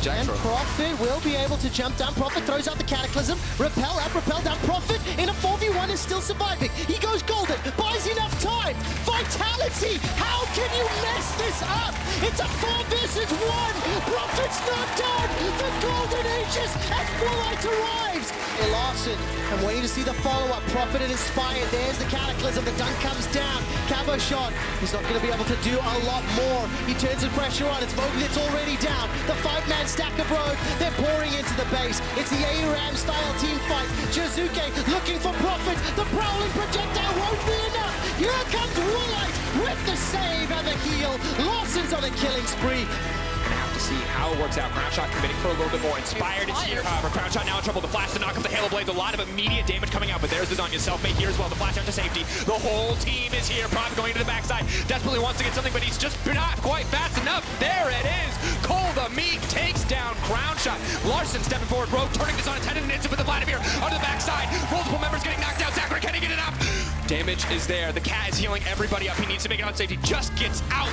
And Prophet will be able to jump down. Prophet throws out the Cataclysm. Repel up, repel down. Prophet in a 4v1 is still surviving. He goes golden, buys enough time. Vitality, how can you mess this up? It's a 4 versus 1. Prophet's not done. The golden ages as Woolite arrives. Larssen, I'm waiting to see the follow-up. Prophet and Inspired. There's the Cataclysm. The dunk comes down. Cabo shot. He's not going to be able to do a lot more. He turns the pressure on. It's VoD that's already down. The 5-man stack of Rogue. They're pouring into the base. It's the ARAM style team fight. Xerxe looking for Prophet. The prowling projectile won't be enough. Here comes Woolite with the save and the heal. Larssen's on a killing spree. Gonna have to see how it works out. Crownshot committing for a little bit more. Inspired is here, however. Crownshot now in trouble. The flash to knock up the Halo Blades. A lot of immediate damage coming out, but there's the Zanya. Self-made here as well. The flash out to safety. The whole team is here. Prophet going to the backside. Desperately wants to get something, but he's just not quite fast enough. There it is. Kobbe takes down Crownshot. Larssen stepping forward. Rogue turning this on its head in an instant with the VandeR on the backside. Multiple members getting knocked out. Zachary, can he get enough? Damage is there. The cat is healing everybody up. He needs to make it on safety. Just gets out.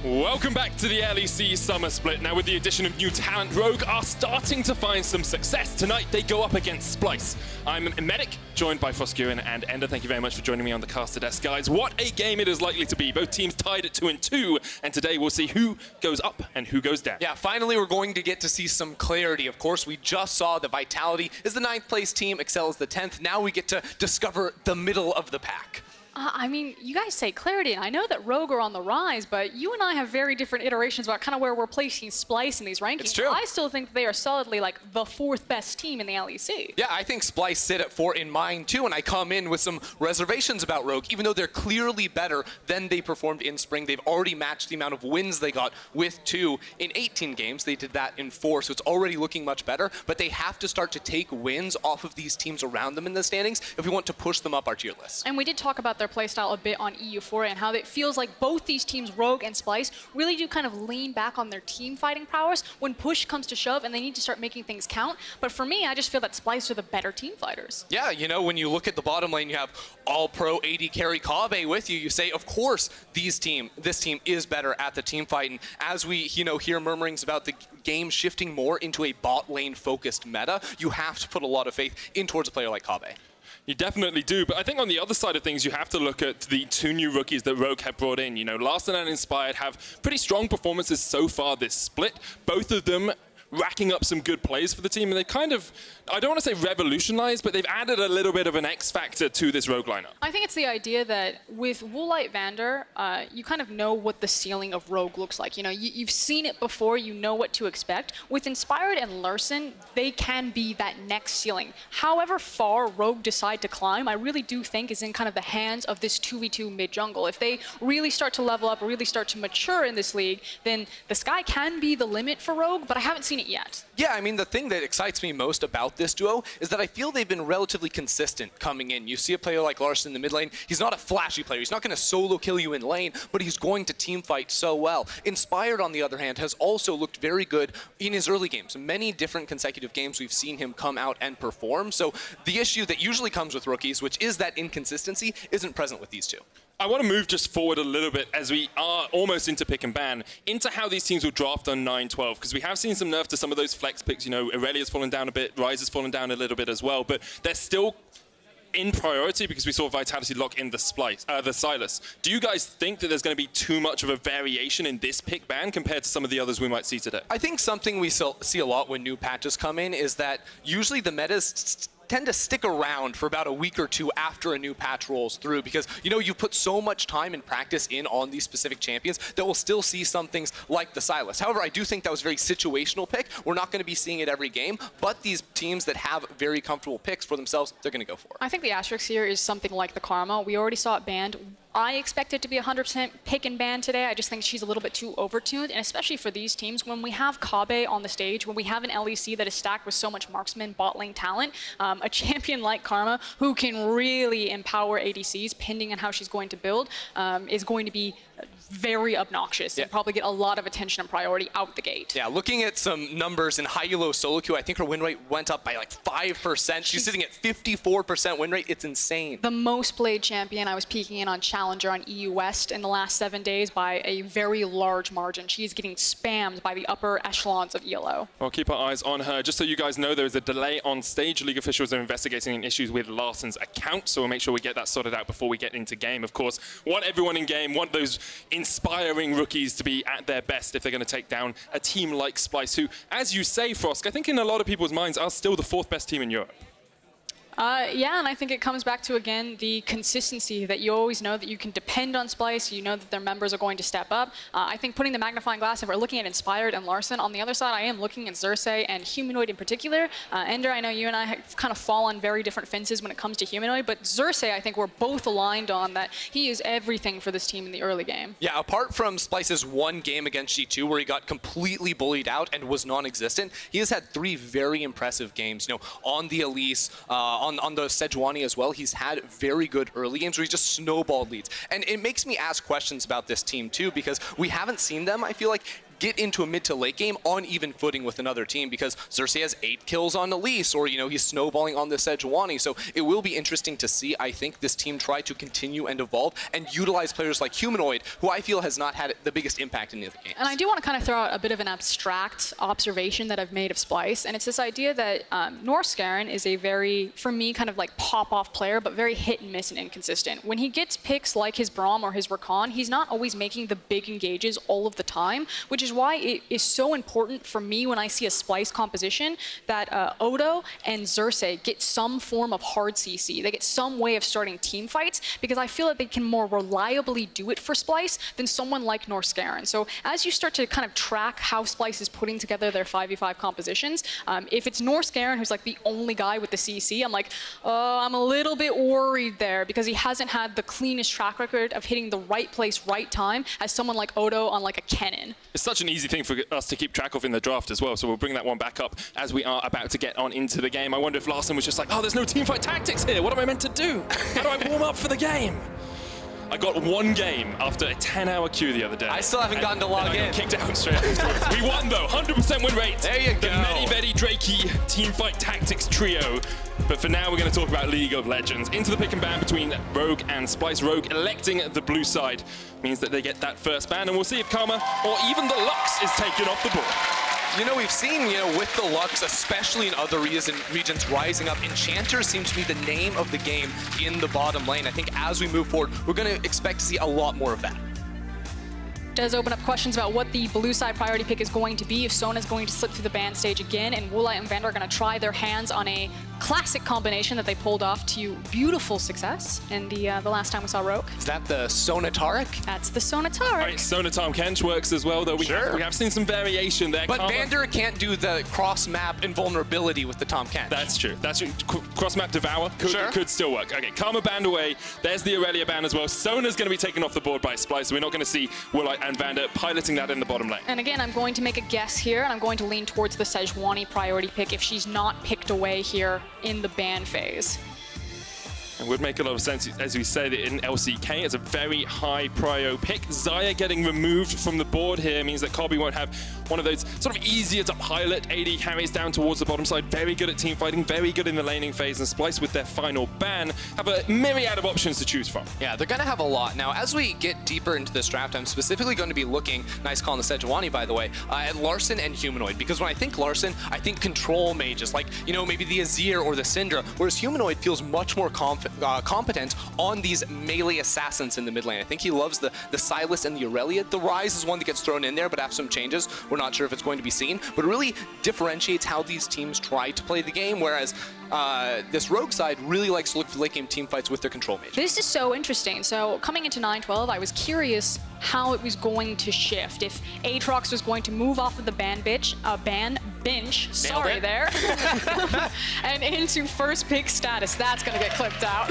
Welcome back to the LEC Summer Split. Now with the addition of new talent, Rogue are starting to find some success. Tonight they go up against Splyce. I'm Medic, joined by Froskurinn and Ender. Thank you very much for joining me on the caster desk, guys. What a game it is likely to be. Both teams tied at 2-2, and today we'll see who goes up and who goes down. Yeah, finally we're going to get to see some clarity. Of course, we just saw the Vitality is the 9th place team, Excel is the 10th. Now we get to discover the middle of the pack. I mean, you guys say clarity, and I know that Rogue are on the rise, but you and I have very different iterations about kind of where we're placing Splyce in these rankings. It's true. I still think that they are solidly like the 4th best team in the LEC. Yeah, I think Splyce sit at 4 in mine too, and I come in with some reservations about Rogue, even though they're clearly better than they performed in spring. They've already matched the amount of wins they got with 2 in 18 games. They did that in 4, so it's already looking much better, but they have to start to take wins off of these teams around them in the standings if we want to push them up our tier list. And we did talk about their playstyle a bit on EU4 and how it feels like both these teams, Rogue and Splyce, really do kind of lean back on their team fighting prowess when push comes to shove and they need to start making things count. But for me, I just feel that Splyce are the better team fighters. Yeah, you know, when you look at the bottom lane, you have all-pro AD carry Kobbe with you. You say, of course, this team is better at the team fight. And as we, hear murmurings about the game shifting more into a bot lane focused meta, you have to put a lot of faith in towards a player like Kobbe. You definitely do, but I think on the other side of things, you have to look at the 2 new rookies that Rogue have brought in. Larssen and Inspired have pretty strong performances so far this split. Both of them racking up some good plays for the team, and they kind of, I don't want to say revolutionized, but they've added a little bit of an X factor to this Rogue lineup. I think it's the idea that with Woolite VandeR, you kind of know what the ceiling of Rogue looks like. You've seen it before, you know what to expect. With Inspired and Larssen, they can be that next ceiling. However far Rogue decide to climb, I really do think is in kind of the hands of this 2v2 mid-jungle. If they really start to level up, really start to mature in this league, then the sky can be the limit for Rogue, but I haven't seen it yet. Yeah, I mean, the thing that excites me most about this duo is that I feel they've been relatively consistent coming in. You see a player like Larssen in the mid lane, he's not a flashy player. He's not going to solo kill you in lane, but he's going to team fight so well. Inspired, on the other hand, has also looked very good in his early games. Many different consecutive games we've seen him come out and perform. So the issue that usually comes with rookies, which is that inconsistency, isn't present with these two. I want to move just forward a little bit as we are almost into pick and ban, into how these teams will draft on 9-12, because we have seen some nerf to some of those flex picks. Aurelia's fallen down a bit, Ryze has fallen down a little bit as well, but they're still in priority because we saw Vitality lock in the Silas. Do you guys think that there's going to be too much of a variation in this pick ban compared to some of the others we might see today? I think something we see a lot when new patches come in is that usually the metas tend to stick around for about a week or 2 after a new patch rolls through, because you put so much time and practice in on these specific champions that we'll still see some things like the Silas. However, I do think that was a very situational pick. We're not going to be seeing it every game, but these teams that have very comfortable picks for themselves, they're going to go for it. I think the Aatrox here is something like the Karma. We already saw it banned. I expect it to be 100% pick and ban today. I just think she's a little bit too overtuned, and especially for these teams, when we have Kobbe on the stage, when we have an LEC that is stacked with so much marksman bot lane talent, a champion like Karma, who can really empower ADCs, depending on how she's going to build, is going to be very obnoxious and probably get a lot of attention and priority out the gate. Yeah, looking at some numbers in high-elo solo queue, I think her win rate went up by like 5%. She's sitting at 54% win rate. It's insane. The most played champion. I was peeking in on Challenger on EU West in the last 7 days by a very large margin. She's getting spammed by the upper echelons of ELO. Well, keep our eyes on her. Just so you guys know, there is a delay on stage. League officials are investigating issues with Larssen's account, so we'll make sure we get that sorted out before we get into game. Of course, want everyone in game, want those inspiring rookies to be at their best if they're going to take down a team like Splyce, who, as you say, Frosk, I think in a lot of people's minds are still the 4th best team in Europe. Yeah, and I think it comes back to, again, the consistency that you always know that you can depend on Splyce. You know that their members are going to step up. I think putting the magnifying glass, if we're looking at Inspired and Larssen, on the other side, I am looking at Xerxe and Humanoid in particular. Ender, I know you and I have kind of fall on very different fences when it comes to Humanoid, but Xerxe, I think we're both aligned on that he is everything for this team in the early game. Yeah, apart from Splyce's one game against G2 where he got completely bullied out and was non-existent, he has had 3 very impressive games. You know, on the Elise, on the Sejuani as well, he's had very good early games where he's just snowballed leads. And it makes me ask questions about this team too, because we haven't seen them, I feel like, get into a mid to late game on even footing with another team, because Xerxe has 8 kills on Elise, or, you know, he's snowballing on the Sejuani. So it will be interesting to see, I think, this team try to continue and evolve and utilize players like Humanoid, who I feel has not had the biggest impact in the other games. And I do want to kind of throw out a bit of an abstract observation that I've made of Splyce, and it's this idea that Norskeren is a very, for me, kind of like pop-off player, but very hit and miss and inconsistent. When he gets picks like his Braum or his Rakan, he's not always making the big engages all of the time, which is why it is so important for me when I see a Splyce composition that Odo and Xerxe get some form of hard CC. They get some way of starting team fights, because I feel that they can more reliably do it for Splyce than someone like Norskeren. So as you start to kind of track how Splyce is putting together their 5v5 compositions, if it's Norskeren who's like the only guy with the CC, I'm like, oh, I'm a little bit worried there, because he hasn't had the cleanest track record of hitting the right place, right time as someone like Odo on like a Kennen. It's such an easy thing for us to keep track of in the draft as well, so we'll bring that one back up as we are about to get on into the game. I wonder if Larssen was just like, oh, there's no teamfight tactics here. What am I meant to do? How do I warm up for the game? I got 1 game after a 10-hour queue the other day. I still haven't gotten to log in. I got kicked out straight afterwards. We won though, 100% win rate. There you go. The Many Drakey teamfight tactics trio. But for now, we're going to talk about League of Legends. Into the pick and ban between Rogue and Splyce. Rogue electing the blue side means that they get that first ban, and we'll see if Karma or even the Lux is taken off the board. You know, we've seen, with the Lux, especially in other regions rising up, Enchanter seems to be the name of the game in the bottom lane. I think as we move forward, we're going to expect to see a lot more of that. Does open up questions about what the blue side priority pick is going to be, if Sona's going to slip through the ban stage again, and Woolite and VandeR are going to try their hands on a classic combination that they pulled off to beautiful success in the last time we saw Rogue. Is that the Sona Taric? That's the Sona Taric. Right, Sona Tom Kench works as well, though. We have seen some variation there. But VandeR can't do the cross-map invulnerability with the Tom Kench. That's true. That's true. Cross-map Devour could still work. Okay, Karma banned away. There's the Aurelia ban as well. Sona's going to be taken off the board by Splyce, so we're not going to see Woolite and VandeR piloting that in the bottom lane. And again, I'm going to make a guess here, and I'm going to lean towards the Sejuani priority pick if she's not picked away here in the ban phase. It would make a lot of sense, as we say, that in LCK, it's a very high prio pick. Xayah getting removed from the board here means that Kobbe won't have one of those sort of easier to pilot AD carries down towards the bottom side. Very good at team fighting, very good in the laning phase, and Splyce with their final ban have a myriad of options to choose from. Yeah, they're going to have a lot. Now, as we get deeper into this draft, I'm specifically going to be looking, nice call on the Sejuani, by the way, at Larssen and Humanoid, because when I think Larssen, I think control mages, like, maybe the Azir or the Syndra, whereas Humanoid feels much more competent on these melee assassins in the mid lane. I think he loves the Sylas and the Aurelia. The Rise is one that gets thrown in there, but after some changes, we're not sure if it's going to be seen. But it really differentiates how these teams try to play the game, whereas this Rogue side really likes to look for late game team fights with their control mage. This is so interesting. So coming into 9-12, I was curious how it was going to shift. If Aatrox was going to move off of the ban bench, and into first pick status. That's going to get clipped out.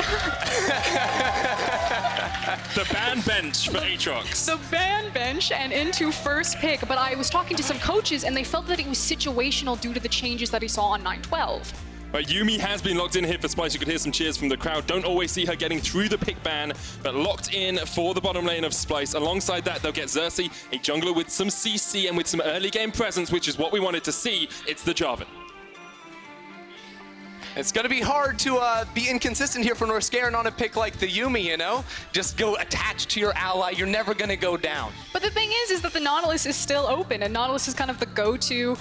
The ban bench for Aatrox. The ban bench and into first pick. But I was talking to some coaches, and they felt that it was situational due to the changes that he saw on 9-12. Right, Yuumi has been locked in here for Splyce. You could hear some cheers from the crowd. Don't always see her getting through the pick ban, but locked in for the bottom lane of Splyce. Alongside that, they'll get Xerxe, a jungler with some CC and with some early game presence, which is what we wanted to see. It's the Jarvan. It's going to be hard to be inconsistent here for Norskeren on a pick like the Yuumi, you know? Just go attached to your ally. You're never going to go down. But the thing is that the Nautilus is still open, and Nautilus is kind of the go-to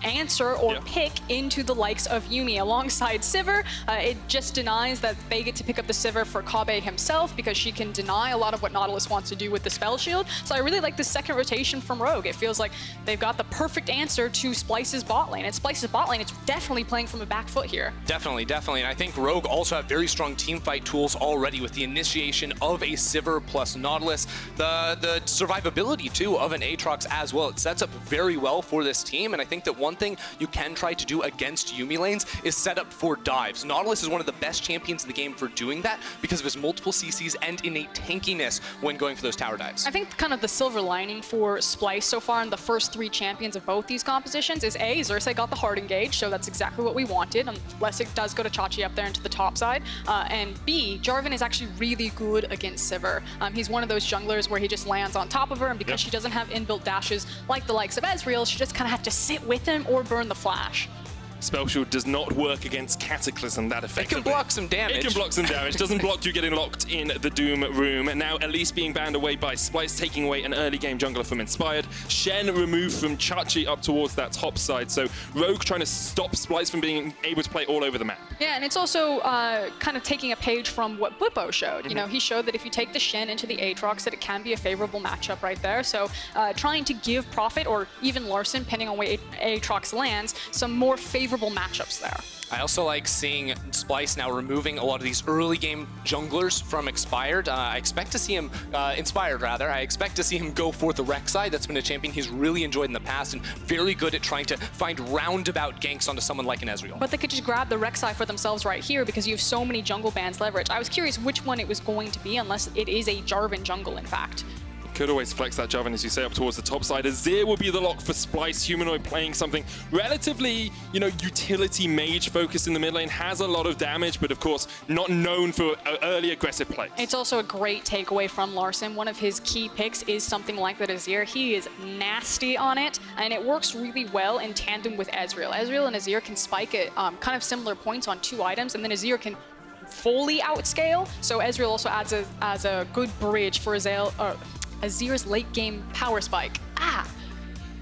answer or pick into the likes of Yuumi alongside Sivir. It just denies that they get to pick up the Sivir for Kobbe himself because she can deny a lot of what Nautilus wants to do with the spell shield. So I really like the second rotation from Rogue. It feels like they've got the perfect answer to Splyce's bot lane. And Splyce's bot lane is definitely playing from a back foot here. Definitely, definitely. And I think Rogue also have very strong team fight tools already with the initiation of a Sivir plus Nautilus. The survivability too of an Aatrox as well. It sets up very well for this team. And I think that one thing you can try to do against Yuumi lanes is set up for dives. Nautilus is one of the best champions in the game for doing that because of his multiple CCs and innate tankiness when going for those tower dives. I think kind of the silver lining for Splyce so far in the first 3 champions of both these compositions is A, Xerxe got the hard engage, so that's exactly what we wanted, unless it does go to Chachi up there into the top side. And B, Jarvan is actually really good against Sivir. He's one of those junglers where he just lands on top of her, and because she doesn't have inbuilt dashes like the likes of Ezreal, she just kind of have to sit with him or burn the flash. Spell Shield does not work against Cataclysm that effectively. It can block some damage. It can block some damage. Doesn't block you getting locked in the Doom room. Now Elise being banned away by Splyce, taking away an early game jungler from Inspired. Shen removed from Chachi up towards that top side. So Rogue trying to stop Splyce from being able to play all over the map. Yeah, and it's also kind of taking a page from what Bwipo showed. You know, he showed that if you take the Shen into the Aatrox, that it can be a favorable matchup right there. So trying to give Prophet or even Larssen, depending on where Aatrox lands, some more favorable matchups there. I also like seeing Splyce now removing a lot of these early game junglers from Expired. I expect to see him, Inspired rather, I expect to see him go for the Rek'Sai. That's been a champion he's really enjoyed in the past and very good at trying to find roundabout ganks onto someone like an Ezreal. But they could just grab the Rek'Sai for themselves right here because you have so many jungle bans leverage. I was curious which one it was going to be unless it is a Jarvan jungle in fact. Could always flex that Jarvan, as you say, up towards the top side. Azir will be the lock for Splyce. Humanoid playing something relatively, you know, utility mage focused in the mid lane. Has a lot of damage, but of course, not known for early aggressive plays. It's also a great takeaway from Larssen. One of his key picks is something like that Azir. He is nasty on it, and it works really well in tandem with Ezreal. Ezreal and Azir can spike at kind of similar points on 2 items, and then Azir can fully outscale. So Ezreal also adds as a good bridge for Azir's late game power spike.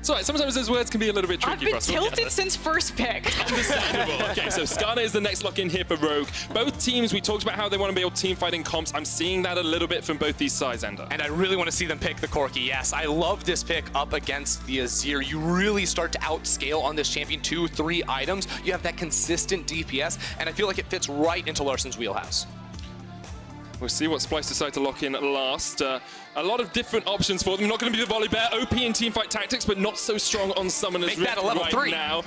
So sometimes those words can be a little bit tricky for us. I've been tilted since first pick. Understandable. Okay, so Skarner is the next lock in here for Rogue. Both teams, we talked about how they want to be able to team fight in comps. I'm seeing that a little bit from both these sides, Ender. And I really want to see them pick the Corki. Yes, I love this pick up against the Azir. You really start to outscale on this champion 2-3 items. You have that consistent DPS, and I feel like it fits right into Larssen's wheelhouse. We'll see what Splyce decide to lock in last. A lot of different options for them. Not going to be the Volley Bear. OP in teamfight tactics, but not so strong on Summoner's Rift right 3. Now.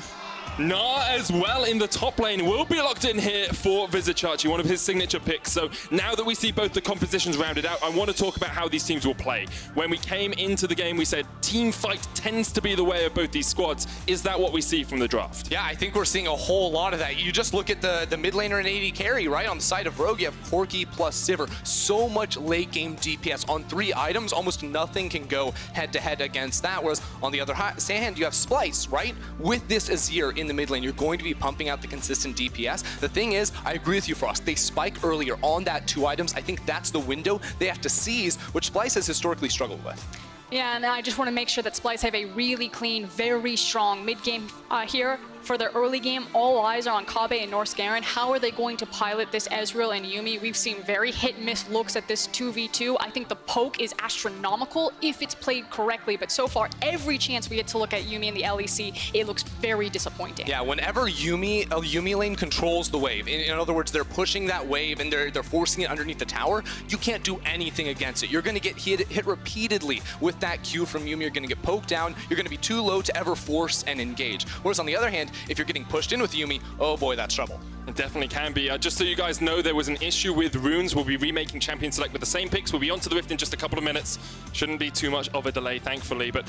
Gnar as well in the top lane will be locked in here for Vizicsacsi, one of his signature picks. So now that we see both the compositions rounded out, I want to talk about how these teams will play. When we came into the game, we said team fight tends to be the way of both these squads. Is that what we see from the draft? Yeah, I think we're seeing a whole lot of that. You just look at the mid laner and AD carry, right? On the side of Rogue, you have Corki plus Sivir. So much late game DPS on 3 items. Almost nothing can go head to head against that. Whereas on the other hand, you have Splyce, right? With this Azir in the mid lane, you're going to be pumping out the consistent DPS. The thing is, I agree with you, Frost. They spike earlier on that 2 items. I think that's the window they have to seize, which Splyce has historically struggled with. Yeah, and I just want to make sure that Splyce have a really clean, very strong mid-game here. For their early game, all eyes are on Kobbe and Norskeren. How are they going to pilot this Ezreal and Yuumi? We've seen very hit-miss looks at this 2v2. I think the poke is astronomical if it's played correctly, but so far, every chance we get to look at Yuumi in the LEC, it looks very disappointing. Yeah, whenever a Yuumi lane controls the wave, in other words, they're pushing that wave and they're forcing it underneath the tower, you can't do anything against it. You're going to get hit repeatedly with that Q from Yuumi. You're going to get poked down. You're going to be too low to ever force and engage. Whereas on the other hand, if you're getting pushed in with Yuumi, oh boy, that's trouble. It definitely can be. Just so you guys know, there was an issue with runes. We'll be remaking Champion Select with the same picks. We'll be onto the Rift in just a couple of minutes. Shouldn't be too much of a delay, thankfully. But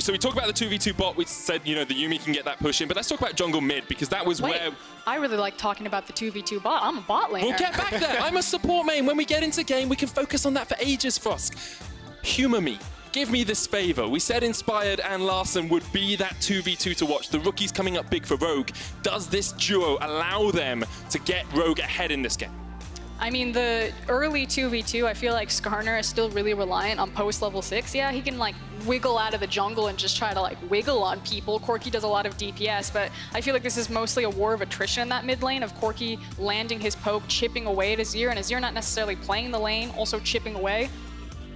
So we talked about the 2v2 bot. We said, you know, the Yuumi can get that push in, but let's talk about jungle mid, because that was where... I really like talking about the 2v2 bot. I'm a bot laner. We'll get back there. I'm a support main. When we get into game, we can focus on that for ages, Frosk. Humor me. Give me this favor. We said Inspired and Larssen would be that 2v2 to watch. The rookies coming up big for Rogue. Does this duo allow them to get Rogue ahead in this game? I mean, the early 2v2, I feel like Skarner is still really reliant on post level 6. Yeah, he can like wiggle out of the jungle and just try to like wiggle on people. Corki does a lot of DPS, but I feel like this is mostly a war of attrition in that mid lane of Corki landing his poke, chipping away at Azir, and Azir not necessarily playing the lane, also chipping away.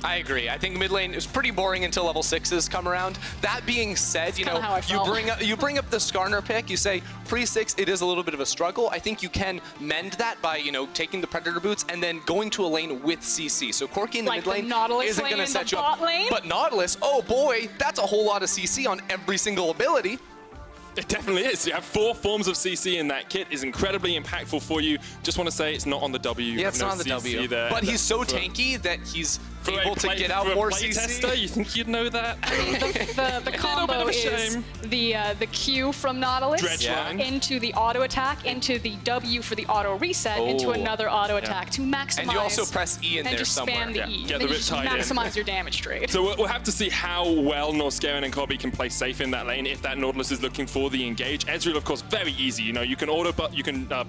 I agree. I think mid lane is pretty boring until level 6s come around. That being said, you know, you bring up the Skarner pick. You say pre-6, it is a little bit of a struggle. I think you can mend that by, you know, taking the Predator boots and then going to a lane with CC. So Corki in the mid lane isn't going to set you up. But Nautilus, oh boy, that's a whole lot of CC on every single ability. It definitely is. You have 4 forms of CC in that kit. Is incredibly impactful for you. Just want to say it's not on the W. Yeah, it's not on the W. There. But he's so tanky that he's able to get out more CC. Tester, you think you'd know that? the combo is the Q from Nautilus into the auto attack, into the W for the auto reset, into another auto attack to maximize. And you also press E in there somewhere. And just spam the E. Get and then you just maximize your damage trade. So we'll have to see how well Norskeren and Kobbe can play safe in that lane if that Nautilus is looking for the engage. Ezreal, of course, very easy. You know, you can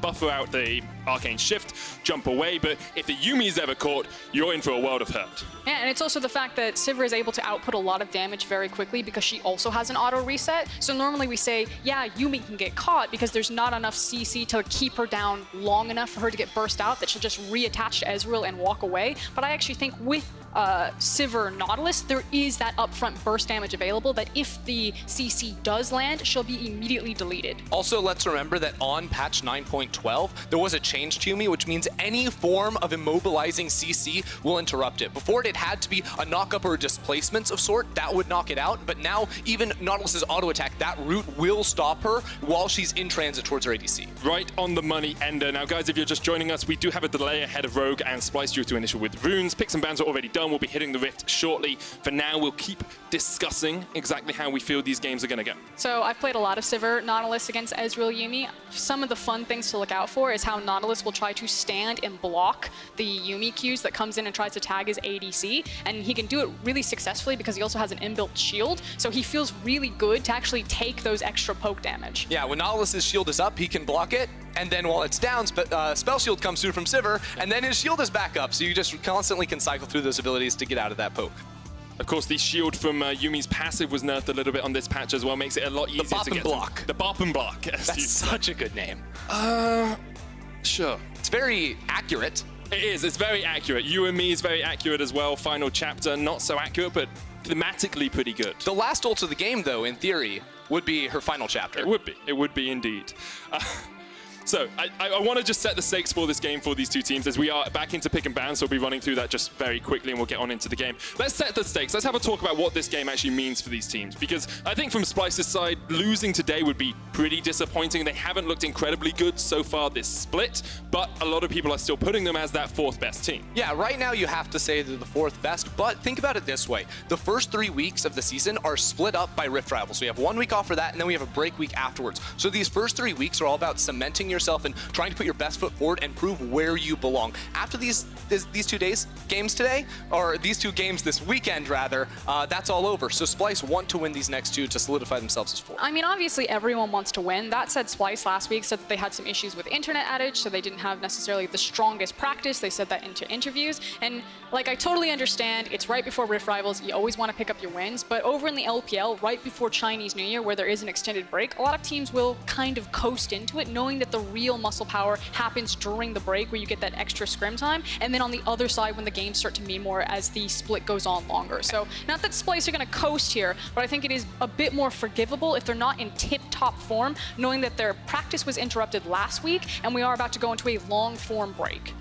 buffer out the Arcane Shift, jump away, but if the Yuumi is ever caught, you're in for a world of hurt. Yeah, and it's also the fact that Sivir is able to output a lot of damage very quickly because she also has an auto reset. So normally we say, yeah, Yuumi can get caught because there's not enough CC to keep her down long enough for her to get burst out, that she'll just reattach to Ezreal and walk away. But I actually think with Sivir Nautilus, there is that upfront burst damage available that if the CC does land, she'll be immediately deleted. Also, let's remember that on patch 9.12, there was a change to Yuumi, which means any form of immobilizing CC will interrupt it. Before it had to be a knock-up or a displacement of sort, that would knock it out, but now even Nautilus's auto attack, that route will stop her while she's in transit towards her ADC. Right on the money, Ender. Now guys, if you're just joining us, we do have a delay ahead of Rogue and Splyce due to initial with runes. Picks and bans are already done. We'll be hitting the Rift shortly. For now, we'll keep discussing exactly how we feel these games are going to go. So I've played a lot of Sivir Nautilus against Ezreal Yuumi. Some of the fun things to look out for is how Nautilus will try to stand and block the Yuumi Qs that comes in and tries to tag his ADC, and he can do it really successfully because he also has an inbuilt shield, so he feels really good to actually take those extra poke damage. Yeah, when Nautilus's shield is up, he can block it, and then while it's down, Spell Shield comes through from Sivir, and then his shield is back up, so you just constantly can cycle through those abilities to get out of that poke. Of course, the shield from Yuumi's passive was nerfed a little bit on this patch as well, makes it a lot easier to get block. The bop and block. That's such a good name. Sure. It's very accurate. It is. It's very accurate. You and Me is very accurate as well. Final chapter, not so accurate, but thematically pretty good. The last ult of the game, though, in theory, would be her final chapter. It would be. It would be indeed. So I want to just set the stakes for this game for these two teams as we are back into pick and ban, so we'll be running through that just very quickly and we'll get on into the game. Let's set the stakes. Let's have a talk about what this game actually means for these teams, because I think from Splyce's side, losing today would be pretty disappointing. They haven't looked incredibly good so far this split, but a lot of people are still putting them as that 4th best team. Yeah, right now you have to say they're the 4th best, but think about it this way. The first 3 weeks of the season are split up by Rift Rivals. So we have 1 week off for that, and then we have a break week afterwards. So these first 3 weeks are all about cementing yourself and trying to put your best foot forward and prove where you belong. After these 2 games today, or these 2 games this weekend rather, that's all over. So Splyce want to win these next 2 to solidify themselves as 4. I mean, obviously everyone wants to win. That said, Splyce last week said that they had some issues with internet outage, so they didn't have necessarily the strongest practice. They said that into interviews, and like I totally understand, it's right before Rift Rivals, you always want to pick up your wins, but over in the LPL, right before Chinese New Year, where there is an extended break, a lot of teams will kind of coast into it, knowing that the real muscle power happens during the break where you get that extra scrim time, and then on the other side when the games start to mean more as the split goes on longer. So not that Splyce are going to coast here, but I think it is a bit more forgivable if they're not in tip-top form, knowing that their practice was interrupted last week and we are about to go into a long form break.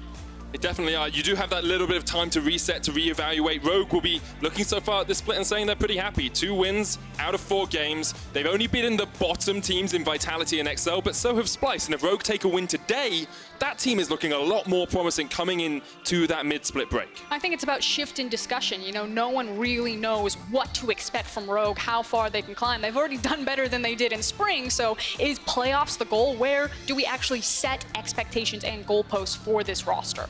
They definitely are. You do have that little bit of time to reset, to reevaluate. Rogue will be looking so far at this split and saying they're pretty happy. 2 wins out of 4 games. They've only beaten the bottom teams in Vitality and XL, but so have Splyce. And if Rogue take a win today, that team is looking a lot more promising coming into that mid-split break. I think it's about shift in discussion. You know, no one really knows what to expect from Rogue, how far they can climb. They've already done better than they did in spring, so is playoffs the goal? Where do we actually set expectations and goalposts for this roster?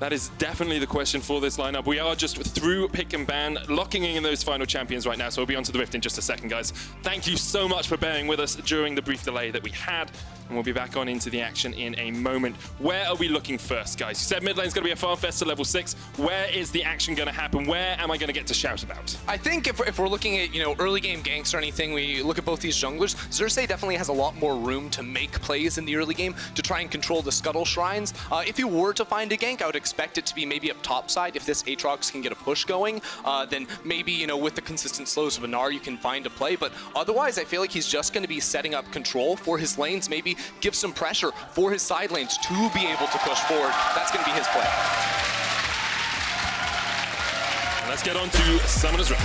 That is definitely the question for this lineup. We are just through pick and ban, locking in those final champions right now, so we'll be on to the Rift in just a second, guys. Thank you so much for bearing with us during the brief delay that we had, and we'll be back on into the action in a moment. Where are we looking first, guys? You said mid lane's going to be a Farm Fest to level 6. Where is the action going to happen? Where am I going to get to shout about? I think if we're looking at, you know, early game ganks or anything, we look at both these junglers, Xerxe definitely has a lot more room to make plays in the early game to try and control the scuttle shrines. If you were to find a gank, I would expect it to be maybe up top side. If this Aatrox can get a push going, then maybe, you know, with the consistent slows of Gnar, you can find a play. But otherwise, I feel like he's just going to be setting up control for his lanes, maybe give some pressure for his side lanes to be able to push forward. That's going to be his play. Let's get on to Summoner's Rift.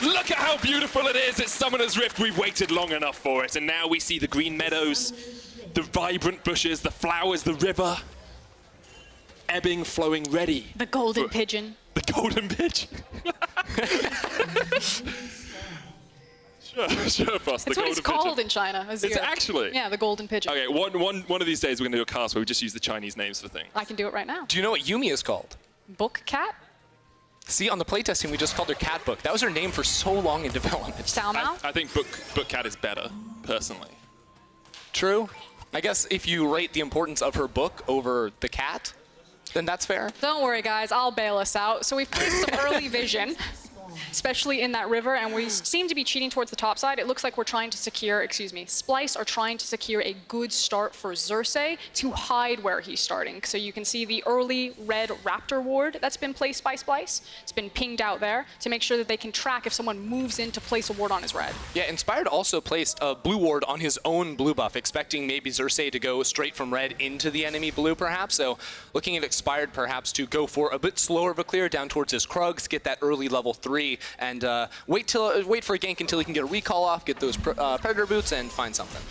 Look at how beautiful it is. It's Summoner's Rift. We've waited long enough for it. And now we see the green meadows, the vibrant bushes, the flowers, the river, ebbing, flowing, ready. The golden pigeon. The golden pigeon. Sure, Frost. That's what it's called in China. Azir. It's actually? Yeah, the golden pigeon. Okay, one of these days we're going to do a cast where we just use the Chinese names for things. I can do it right now. Do you know what Yuumi is called? Book cat? See, on the playtesting, we just called her Cat Book. That was her name for so long in development. Salmao? I think Book Cat is better, personally. True. I guess if you rate the importance of her book over the cat, then that's fair. Don't worry, guys. I'll bail us out. So we've placed some early vision, especially in that river, and we seem to be cheating towards the top side. It looks like we're trying to secure, Splyce are trying to secure a good start for Xerxe to hide where he's starting. So you can see the early red Raptor ward that's been placed by Splyce. It's been pinged out there to make sure that they can track if someone moves in to place a ward on his red. Yeah, Inspired also placed a blue ward on his own blue buff, expecting maybe Xerxe to go straight from red into the enemy blue, perhaps. So looking at Expired perhaps to go for a bit slower of a clear down towards his Krugs, get that early level 3, and wait for a gank until he can get a recall off, get those Predator boots, and find something.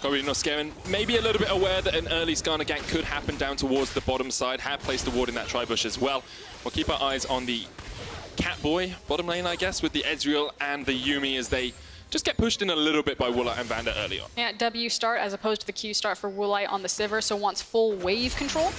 Kobbe Norskeren, maybe a little bit aware that an early Skarner gank could happen down towards the bottom side, have placed the ward in that tri-bush as well. We'll keep our eyes on the Catboy bottom lane, I guess, with the Ezreal and the Yuumi as they just get pushed in a little bit by Woolite and VandeR early on. Yeah, W start as opposed to the Q start for Woolite on the Sivir, so wants full wave control.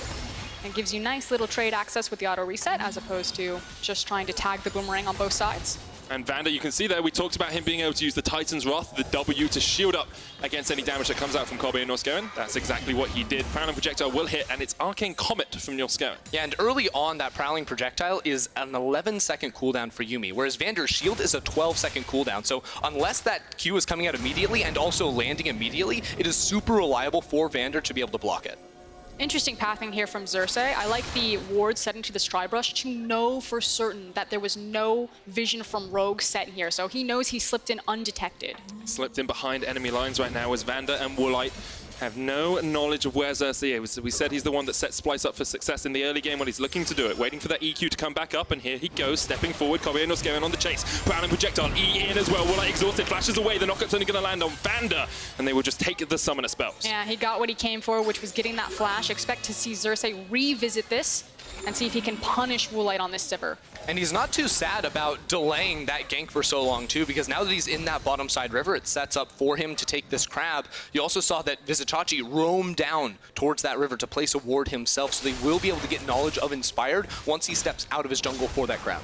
And gives you nice little trade access with the auto reset as opposed to just trying to tag the boomerang on both sides. And VandeR, you can see there, we talked about him being able to use the Titan's Wrath, the W, to shield up against any damage that comes out from Kobbe and Norskeren. That's exactly what he did. Prowling Projectile will hit, and it's Arcane Comet from Norskeren. Yeah, and early on, that Prowling Projectile is an 11-second cooldown for Yuumi, whereas VandeR's shield is a 12-second cooldown. So unless that Q is coming out immediately and also landing immediately, it is super reliable for VandeR to be able to block it. Interesting pathing here from Xerxe. I like the ward set into the Strybrush to know for certain that there was no vision from Rogue set here. So he knows he slipped in undetected. Slipped in behind enemy lines right now as VandeR and Woolite have no knowledge of where Xerxe is. We said he's the one that set Splyce up for success in the early game when he's looking to do it, waiting for that EQ to come back up, and here he goes, stepping forward. Kobbe and Norskeren on the chase. Prowling Projectile, E in as well. Woolite exhausted, flashes away. The knockup's only going to land on VandeR, and they will just take the summoner spells. Yeah, he got what he came for, which was getting that flash. Expect to see Xerxe revisit this and see if he can punish Woolite on this Sivir. And he's not too sad about delaying that gank for so long, too, because now that he's in that bottom side river, it sets up for him to take this crab. You also saw that Vizicsacsi roam down towards that river to place a ward himself, so they will be able to get knowledge of Inspired once he steps out of his jungle for that crab.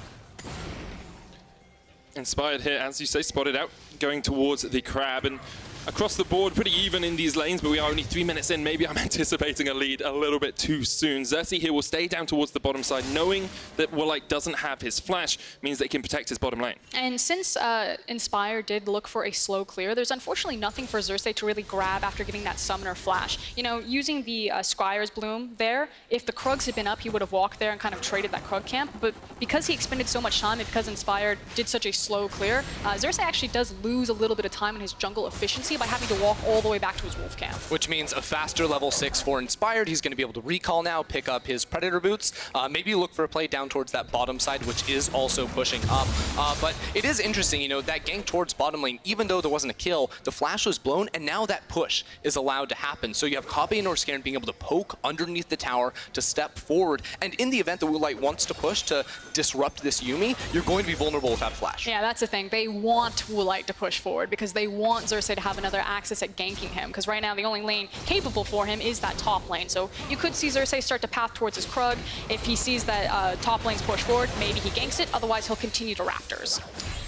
Inspired here, as you say, spotted out, going towards the crab, and across the board, pretty even in these lanes, but we are only 3 minutes in. Maybe I'm anticipating a lead a little bit too soon. Xerxe here will stay down towards the bottom side, knowing that Woolite doesn't have his flash, means that he can protect his bottom lane. And since Inspire did look for a slow clear, there's unfortunately nothing for Xerxe to really grab after getting that summoner flash. You know, using the Squire's Bloom there, if the Krugs had been up, he would have walked there and kind of traded that Krug camp, but because he expended so much time and because Inspire did such a slow clear, Xerxe actually does lose a little bit of time in his jungle efficiency by having to walk all the way back to his wolf camp. Which means a faster level 6 for Inspired. He's going to be able to recall now, pick up his Predator boots, maybe look for a play down towards that bottom side, which is also pushing up. But it is interesting, you know, that gank towards bottom lane, even though there wasn't a kill, the flash was blown, and now that push is allowed to happen. So you have Kobbe and Norskeren being able to poke underneath the tower to step forward, and in the event that Woolite wants to push to disrupt this Yuumi, you're going to be vulnerable without flash. Yeah, that's the thing. They want Woolite to push forward because they want Xerxe to have another access at ganking him, because right now the only lane capable for him is that top lane. So you could see Xerxe start to path towards his Krug. If he sees that top lane's push forward, maybe he ganks it, otherwise he'll continue to Raptors.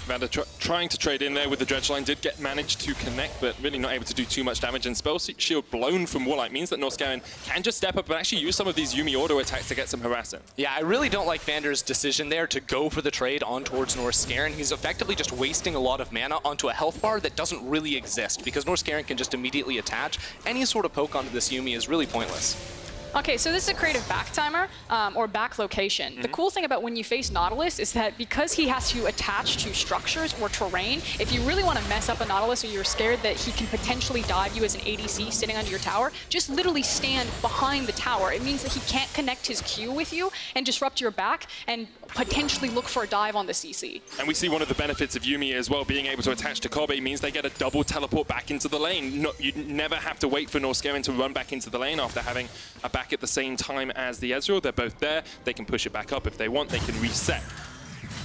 VandeR trying to trade in there with the dredge line, did manage to connect, but really not able to do too much damage. And spell shield blown from Woolite means that Norskeren can just step up and actually use some of these Yuumi auto attacks to get some harassing. Yeah, I really don't like VandeR's decision there to go for the trade on towards Norskeren. He's effectively just wasting a lot of mana onto a health bar that doesn't really exist, because Norskeren can just immediately attach. Any sort of poke onto this Yuumi is really pointless. Okay, so this is a creative back timer, or back location. The cool thing about when you face Nautilus is that because he has to attach to structures or terrain, if you really want to mess up a Nautilus or you're scared that he can potentially dive you as an ADC sitting under your tower, just literally stand behind the tower. It means that he can't connect his Q with you and disrupt your back and potentially look for a dive on the CC. And we see one of the benefits of Yuumi as well, being able to attach to Kobbe means they get a double teleport back into the lane. You never have to wait for Norskeren to run back into the lane after having a back at the same time as the Ezreal. They're both there. They can push it back up if they want. They can reset.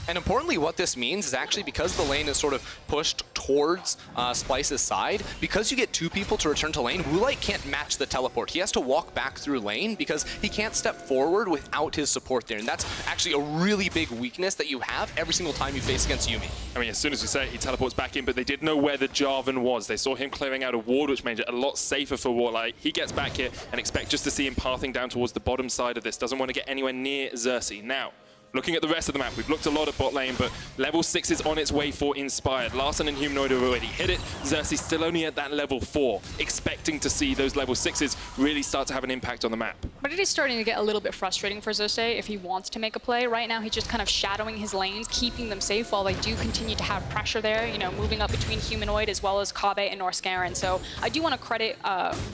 And importantly, what this means is actually because the lane is sort of pushed towards Splyce's side, because you get two people to return to lane, Woolite can't match the teleport. He has to walk back through lane because he can't step forward without his support there. And that's actually a really big weakness that you have every single time you face against Yuumi. I mean, as soon as we say it, he teleports back in, but they did know where the Jarvan was. They saw him clearing out a ward, which made it a lot safer for Woolite. He gets back here and expect just to see him pathing down towards the bottom side of this. Doesn't want to get anywhere near Xerxe. Now, looking at the rest of the map, we've looked a lot at bot lane, but level 6 is on its way for Inspired. Larssen and Humanoid have already hit it. Xerxe still only at that level 4, expecting to see those level 6s really start to have an impact on the map. But it is starting to get a little bit frustrating for Xerxe if he wants to make a play. Right now, he's just kind of shadowing his lanes, keeping them safe while they do continue to have pressure there, you know, moving up between Humanoid as well as Kobbe and Norskeren. So I do want to credit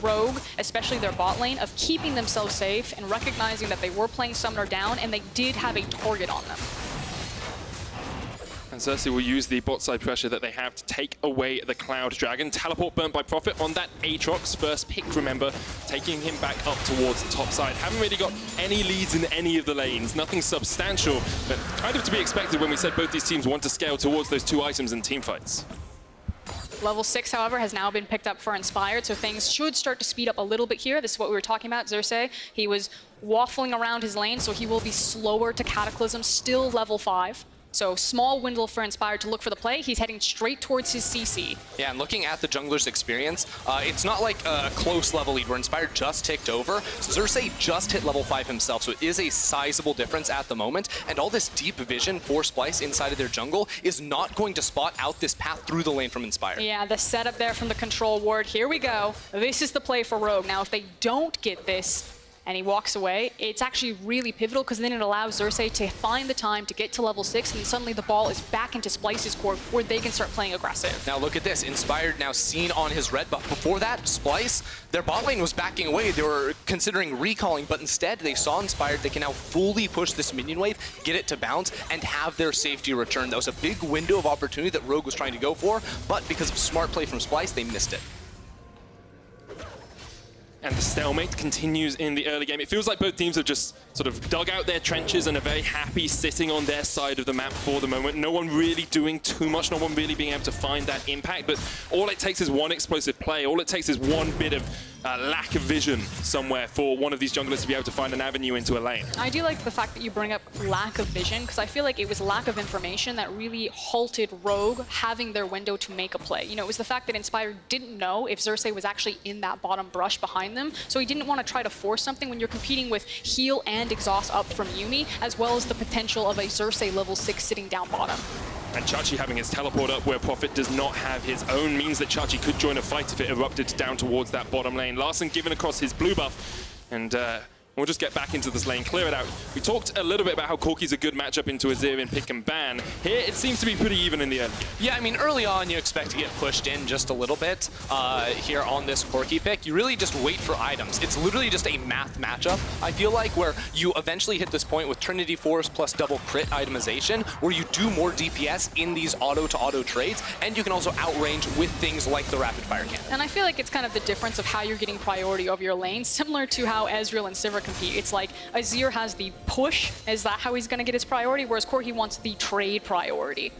Rogue, especially their bot lane, of keeping themselves safe and recognizing that they were playing Summoner down and they did have a target on them. And Xerxe will use the bot side pressure that they have to take away the Cloud Dragon. Teleport burnt by Prophet on that Aatrox. First pick, remember, taking him back up towards the top side. Haven't really got any leads in any of the lanes. Nothing substantial, but kind of to be expected when we said both these teams want to scale towards those two items in team fights. Level 6, however, has now been picked up for Inspired, so things should start to speed up a little bit here. This is what we were talking about, Xerxe. He was waffling around his lane, so he will be slower to Cataclysm, still level 5. So small window for Inspired to look for the play. He's heading straight towards his CC. Yeah, and looking at the jungler's experience, it's not like a close level lead where Inspired just ticked over. Xerxe just hit level 5 himself, so it is a sizable difference at the moment. And all this deep vision for Splyce inside of their jungle is not going to spot out this path through the lane from Inspired. Yeah, the setup there from the control ward. Here we go. This is the play for Rogue. Now, if they don't get this, and he walks away, it's actually really pivotal because then it allows Xerxe to find the time to get to level 6 and then suddenly the ball is back into Splyce's court where they can start playing aggressive. Now look at this, Inspired now seen on his red buff. Before that, Splyce, their bot lane was backing away. They were considering recalling, but instead they saw Inspired. They can now fully push this minion wave, get it to bounce, and have their safety return. That was a big window of opportunity that Rogue was trying to go for, but because of smart play from Splyce, they missed it. And the stalemate continues in the early game. It feels like both teams have just sort of dug out their trenches and are very happy sitting on their side of the map for the moment. No one really doing too much, no one really being able to find that impact. But all it takes is one explosive play. All it takes is one bit of lack of vision somewhere for one of these junglers to be able to find an avenue into a lane. I do like the fact that you bring up lack of vision, because I feel like it was lack of information that really halted Rogue having their window to make a play. You know, it was the fact that Inspired didn't know if Xerxe was actually in that bottom brush behind them, so he didn't want to try to force something when you're competing with heal and exhaust up from Yuumi, as well as the potential of a Xerxe level 6 sitting down bottom. And Chachi having his teleport up where Prophet does not have his own means that Chachi could join a fight if it erupted down towards that bottom lane. Larssen given across his blue buff, and we'll just get back into this lane, clear it out. We talked a little bit about how Corki's a good matchup into Azir in pick and ban. Here, it seems to be pretty even in the early game. Yeah, I mean, early on, you expect to get pushed in just a little bit here on this Corki pick. You really just wait for items. It's literally just a math matchup, I feel like, where you eventually hit this point with Trinity Force plus double crit itemization, where you do more DPS in these auto-to-auto trades, and you can also outrange with things like the rapid fire cannon. And I feel like it's kind of the difference of how you're getting priority over your lane, similar to how Ezreal and Sivir compete. It's like Azir has the push, is that how he's going to get his priority, whereas Corki wants the trade priority.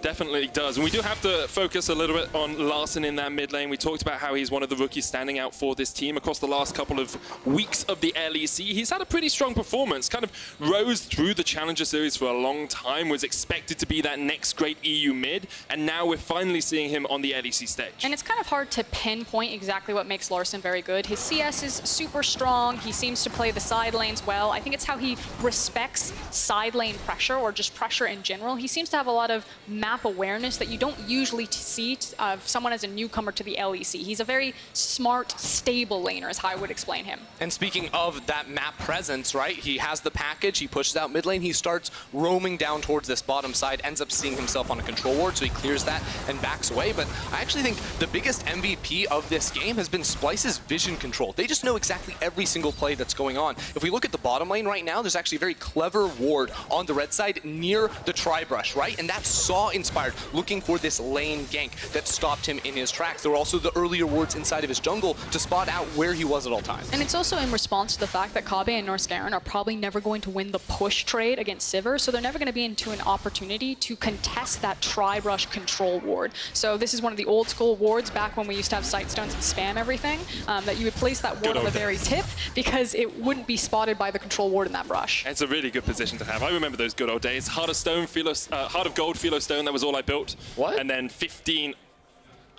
Definitely does. And we do have to focus a little bit on Larssen in that mid lane. We talked about how he's one of the rookies standing out for this team across the last couple of weeks of the LEC. He's had a pretty strong performance, kind of rose through the Challenger Series for a long time, was expected to be that next great EU mid, and now we're finally seeing him on the LEC stage. And it's kind of hard to pinpoint exactly what makes Larssen very good. His CS is super strong. He seems to play the side lanes well. I think it's how he respects side lane pressure, or just pressure in general. He seems to have a lot of map awareness that you don't usually see of someone as a newcomer to the LEC. He's a very smart, stable laner, is how I would explain him. And speaking of that map presence, right, he has the package, he pushes out mid lane, he starts roaming down towards this bottom side, ends up seeing himself on a control ward, so he clears that and backs away. But I actually think the biggest MVP of this game has been Splyce's vision control. They just know exactly every single play that's going on. If we look at the bottom lane right now, there's actually a very clever ward on the red side near the tri-brush, right? And that saw Inspired looking for this lane gank that stopped him in his tracks. There were also the earlier wards inside of his jungle to spot out where he was at all times. And it's also in response to the fact that Kobbe and Norskeren are probably never going to win the push trade against Sivir, so they're never going to be into an opportunity to contest that tri-brush control ward. So this is one of the old school wards back when we used to have sight stones and spam everything, that you would place that ward on the very tip because it wouldn't be spotted by the control ward in that brush. It's a really good position to have. I remember those good old days. Heart of Stone, Heart of Gold, Philo Stone, that was all I built. What? And then 15.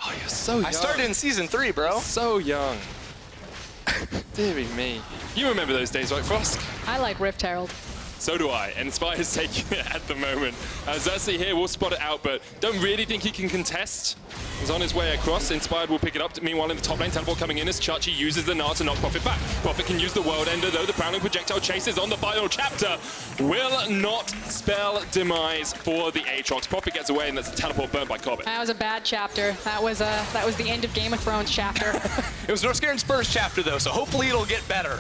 Oh, you're so young. I started in season 3, bro. So young. Deary me. You remember those days, right, Frosk? I like Rift Herald. So do I, and Spy's taking it at the moment. Xerxe here will spot it out, but don't really think he can contest. He's on his way across. Inspired will pick it up. Meanwhile, in the top lane, teleport coming in as Chachi uses the Gnar to knock Prophet back. Prophet can use the World Ender, though. The Prowling Projectile chases on the final chapter. Will not spell demise for the Aatrox. Prophet gets away, and that's a teleport burnt by Kobbe. That was a bad chapter. That was the end of Game of Thrones chapter. It was Norskeren's first chapter, though, so hopefully it'll get better.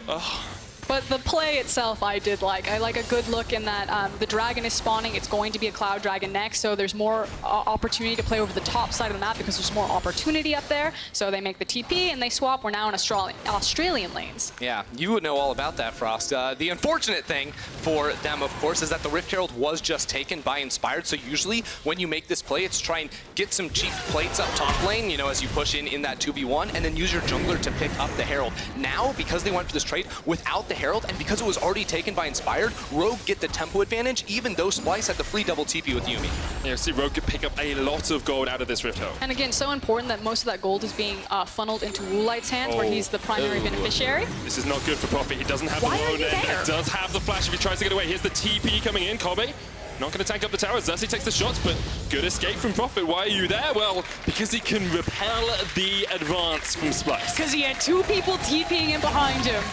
Oh. But the play itself I did like. I like a good look in that the dragon is spawning. It's going to be a cloud dragon next, so there's more opportunity to play over the top side of the map because there's more opportunity up there. So they make the TP and they swap. We're now in Australian lanes. Yeah, you would know all about that, Frost. The unfortunate thing for them, of course, is that the Rift Herald was just taken by Inspired. So usually when you make this play, it's try and get some cheap plates up top lane, you know, as you push in that 2v1, and then use your jungler to pick up the Herald. Now, because they went for this trade without the Herald, and because it was already taken by Inspired, Rogue get the tempo advantage, even though Splyce had the free double TP with Yuumi. Yeah, see, Rogue could pick up a lot of gold out of this Rift Herald. And again, so important that most of that gold is being funneled into Woolite's hands, where he's the primary beneficiary. This is not good for Prophet. He doesn't have the World Ender. He does have the flash if he tries to get away. Here's the TP coming in. Kobbe not going to tank up the tower. Xerxe takes the shots, but good escape from Prophet. Why are you there? Well, because he can repel the advance from Splyce. Because he had two people TPing in behind him.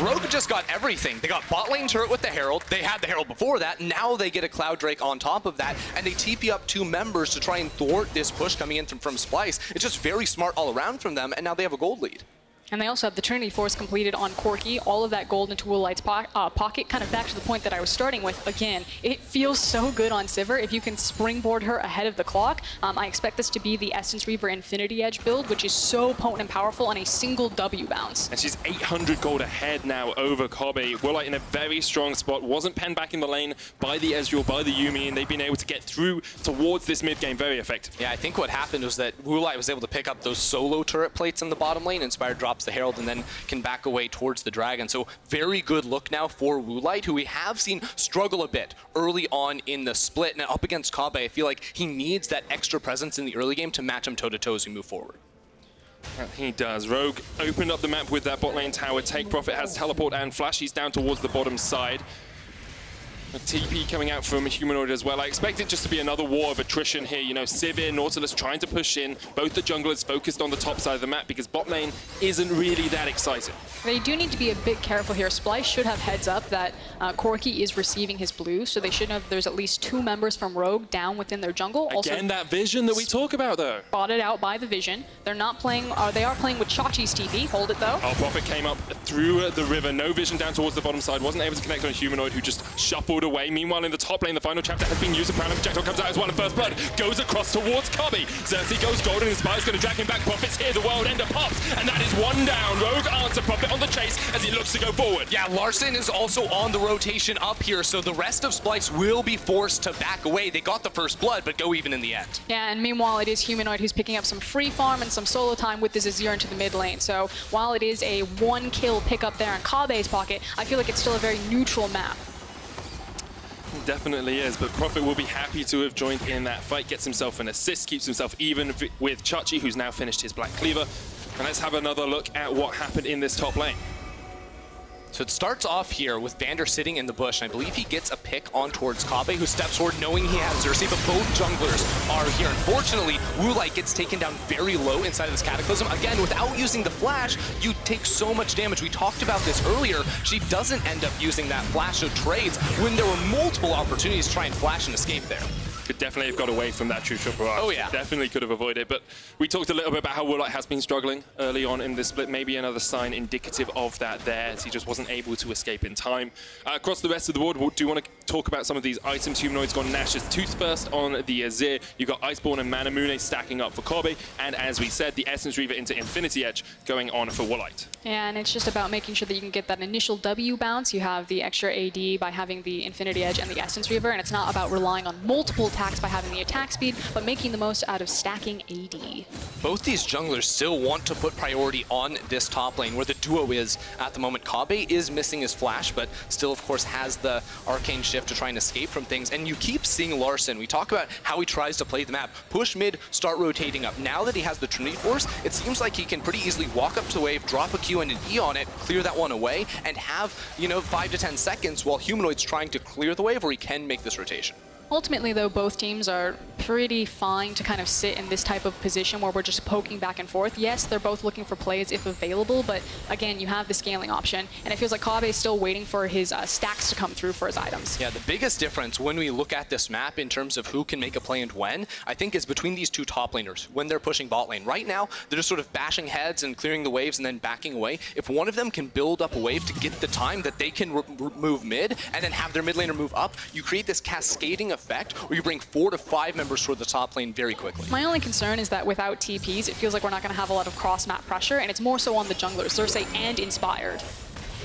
Rogue just got everything. They got bot lane turret with the Herald. They had the Herald before that. Now they get a Cloud Drake on top of that, and they TP up 2 members to try and thwart this push coming in from Splyce. It's just very smart all around from them, and now they have a gold lead. And they also have the Trinity Force completed on Corki, all of that gold into Woolite's pocket, kind of back to the point that I was starting with. Again, it feels so good on Sivir if you can springboard her ahead of the clock. I expect this to be the Essence Reaver Infinity Edge build, which is so potent and powerful on a single W bounce. And she's 800 gold ahead now over Kobbe. Woolite in a very strong spot, wasn't penned back in the lane by the Ezreal, by the Yuumi, and they've been able to get through towards this mid game very effectively. Yeah, I think what happened was that Woolite was able to pick up those solo turret plates in the bottom lane. Inspired drops the Herald and then can back away towards the Dragon. So very good look now for Woolite, who we have seen struggle a bit early on in the split. Now up against Kobbe, I feel like he needs that extra presence in the early game to match him toe-to-toe as we move forward. He does. Rogue opened up the map with that bot lane tower. Take Profit has teleport and flash. He's down towards the bottom side. A TP coming out from a Humanoid as well. I expect it just to be another war of attrition here. You know, Sivir, Nautilus trying to push in. Both the junglers focused on the top side of the map because bot lane isn't really that exciting. They do need to be a bit careful here. Splyce should have heads up that Corki is receiving his blue, so they should know there's at least 2 members from Rogue down within their jungle. Again, also, that vision that we talk about, though. Spotted out by the vision. They're not playing, they are playing with Chachi's TP. Hold it, though. Oh, Prophet came up through the river. No vision down towards the bottom side. Wasn't able to connect on a Humanoid who just shuffled away. Meanwhile, in the top lane, the final chapter has been used. The projectile comes out as one, and First Blood goes across towards Kobbe. Xerxe goes golden, and Spire's going to drag him back. Prophet's here, the world ender pops, and that is 1 down. Rogue answer Prophet on the chase as he looks to go forward. Yeah, Larssen is also on the rotation up here, so the rest of Splyce will be forced to back away. They got the First Blood, but go even in the end. Yeah, and meanwhile, it is Humanoid who's picking up some free farm and some solo time with this Azir into the mid lane. So while it is a 1-kill pickup there in Kobbe's pocket, I feel like it's still a very neutral map. Definitely is, but Prophet will be happy to have joined in that fight, gets himself an assist, keeps himself even with Chachi, who's now finished his Black Cleaver. And let's have another look at what happened in this top lane. So it starts off here with VandeR sitting in the bush, and I believe he gets a pick on towards Kobbe, who steps forward knowing he has Xerxe, but both junglers are here. Unfortunately, Woolite gets taken down very low inside of this Cataclysm. Again, without using the flash, you take so much damage. We talked about this earlier. She doesn't end up using that flash, so trades when there were multiple opportunities to try and flash and escape there. Could definitely have got away from that true shot barrage. Oh, yeah. Definitely could have avoided it. But we talked a little bit about how Woolite has been struggling early on in this split. Maybe another sign indicative of that there, as he just wasn't able to escape in time. Across the rest of the board, do you want to talk about some of these items? Humanoid's gone Nash's Tooth first on the Azir. You've got Iceborne and Manamune stacking up for Kobbe. And as we said, the Essence Reaver into Infinity Edge going on for Woolite. Yeah, and it's just about making sure that you can get that initial W bounce. You have the extra AD by having the Infinity Edge and the Essence Reaver, and it's not about relying on multiple attacks by having the attack speed, but making the most out of stacking AD. Both these junglers still want to put priority on this top lane, where the duo is at the moment. Kobbe is missing his flash, but still, of course, has the arcane shift to try and escape from things. And you keep seeing Larssen. We talk about how he tries to play the map. Push mid, start rotating up. Now that he has the Trinity Force, it seems like he can pretty easily walk up to the wave, drop a Q and an E on it, clear that one away, and have, 5 to 10 seconds while Humanoid's trying to clear the wave where he can make this rotation. Ultimately, though, both teams are pretty fine to kind of sit in this type of position where we're just poking back and forth. Yes, they're both looking for plays if available, but again, you have the scaling option, and it feels like Kobbe is still waiting for his stacks to come through for his items. Yeah, the biggest difference when we look at this map in terms of who can make a play and when, I think is between these two top laners when they're pushing bot lane. Right now, they're just sort of bashing heads and clearing the waves and then backing away. If one of them can build up a wave to get the time that they can move mid and then have their mid laner move up, you create this cascading effect where you bring 4 to 5 members toward the top lane very quickly. My only concern is that without TPs, it feels like we're not going to have a lot of cross-map pressure, and it's more so on the junglers, Xerxe and Inspired.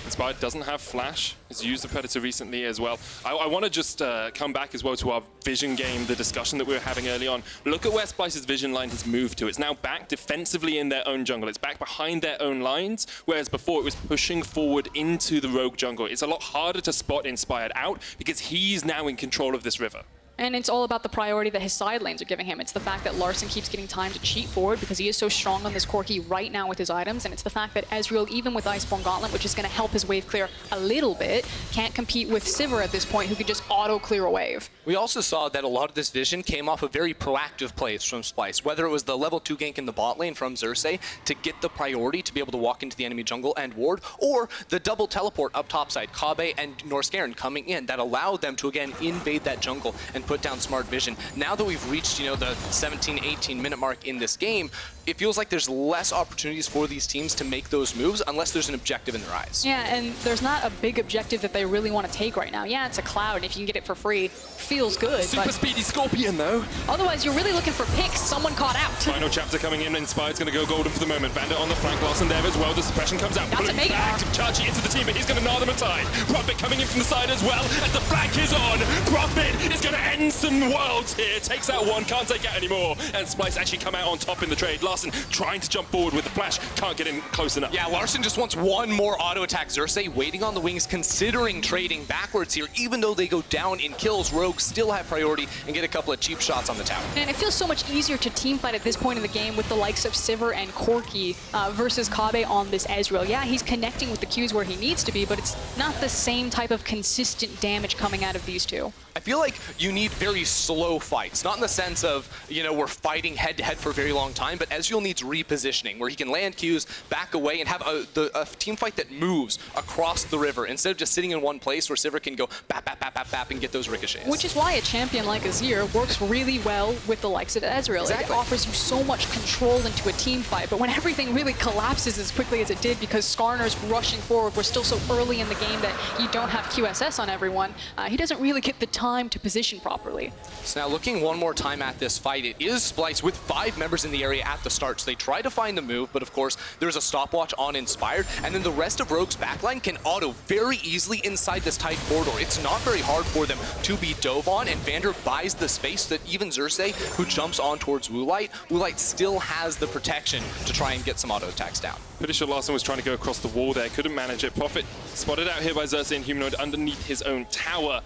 Inspired doesn't have flash. He's used the Predator recently as well. I want to just come back as well to our vision game, the discussion that we were having early on. Look at where Splyce's vision line has moved to. It's now back defensively in their own jungle. It's back behind their own lines, whereas before it was pushing forward into the Rogue jungle. It's a lot harder to spot Inspired out because he's now in control of this river. And it's all about the priority that his side lanes are giving him. It's the fact that Larssen keeps getting time to cheat forward because he is so strong on this Corki right now with his items, and it's the fact that Ezreal, even with Iceborne Gauntlet, which is going to help his wave clear a little bit, can't compete with Sivir at this point, who could just auto-clear a wave. We also saw that a lot of this vision came off of very proactive plays from Splyce, whether it was the level 2 gank in the bot lane from Xerxe to get the priority to be able to walk into the enemy jungle and ward, or the double teleport up topside, Kobbe and Norskeren coming in that allowed them to again invade that jungle and put down smart vision. Now that we've reached, the 17, 18 minute mark in this game, it feels like there's less opportunities for these teams to make those moves unless there's an objective in their eyes. Yeah, and there's not a big objective that they really want to take right now. Yeah, it's a cloud, and if you can get it for free, feels good. Super but speedy Scorpion, though. otherwise, you're really looking for picks. Someone caught out. Final chapter coming in. Inspired's going to go golden for the moment. VandeR on the flank. Larssen there as well. The suppression comes out. That's a Pulling big back. Xerxe into the team, but he's going to gnar them aside. Profit coming in from the side as well. As the flank is on. Profit is going to end some worlds here. Takes out one. Can't take out anymore. And Splyce actually come out on top in the trade. Larssen trying to jump forward with the flash. Can't get in close enough. Yeah, Larssen just wants one more auto attack. Xerxe waiting on the wings, considering trading backwards here. Even though they go down in kills, Rogue still have priority and get a couple of cheap shots on the tower. And it feels so much easier to teamfight at this point in the game with the likes of Sivir and Corki versus Kobbe on this Ezreal. Yeah, he's connecting with the Qs where he needs to be, but it's not the same type of consistent damage coming out of these two. I feel like you need very slow fights, not in the sense of, you know, we're fighting head-to-head for a very long time, but Ezreal needs repositioning, where he can land Qs, back away, and have a team fight that moves across the river, instead of just sitting in one place where Sivir can go bap, bap, bap, bap, bap, and get those ricochets. Which is why a champion like Azir works really well with the likes of Ezreal. Exactly. It offers you so much control into a team fight, but when everything really collapses as quickly as it did because Skarner's rushing forward, we're still so early in the game that you don't have QSS on everyone, he doesn't really get the time to position properly. So now looking one more time at this fight, it is Splyce with 5 members in the area at the start. So they try to find the move, but of course there's a stopwatch on Inspired, and then the rest of Rogue's backline can auto very easily inside this tight corridor. It's not very hard for them to be dove on, and VandeR buys the space that even Xerxe, who jumps on towards Woolite still has the protection to try and get some auto attacks down. Pretty sure Larssen was trying to go across the wall there, couldn't manage it. Profit spotted out here by Xerxe and Humanoid underneath his own tower.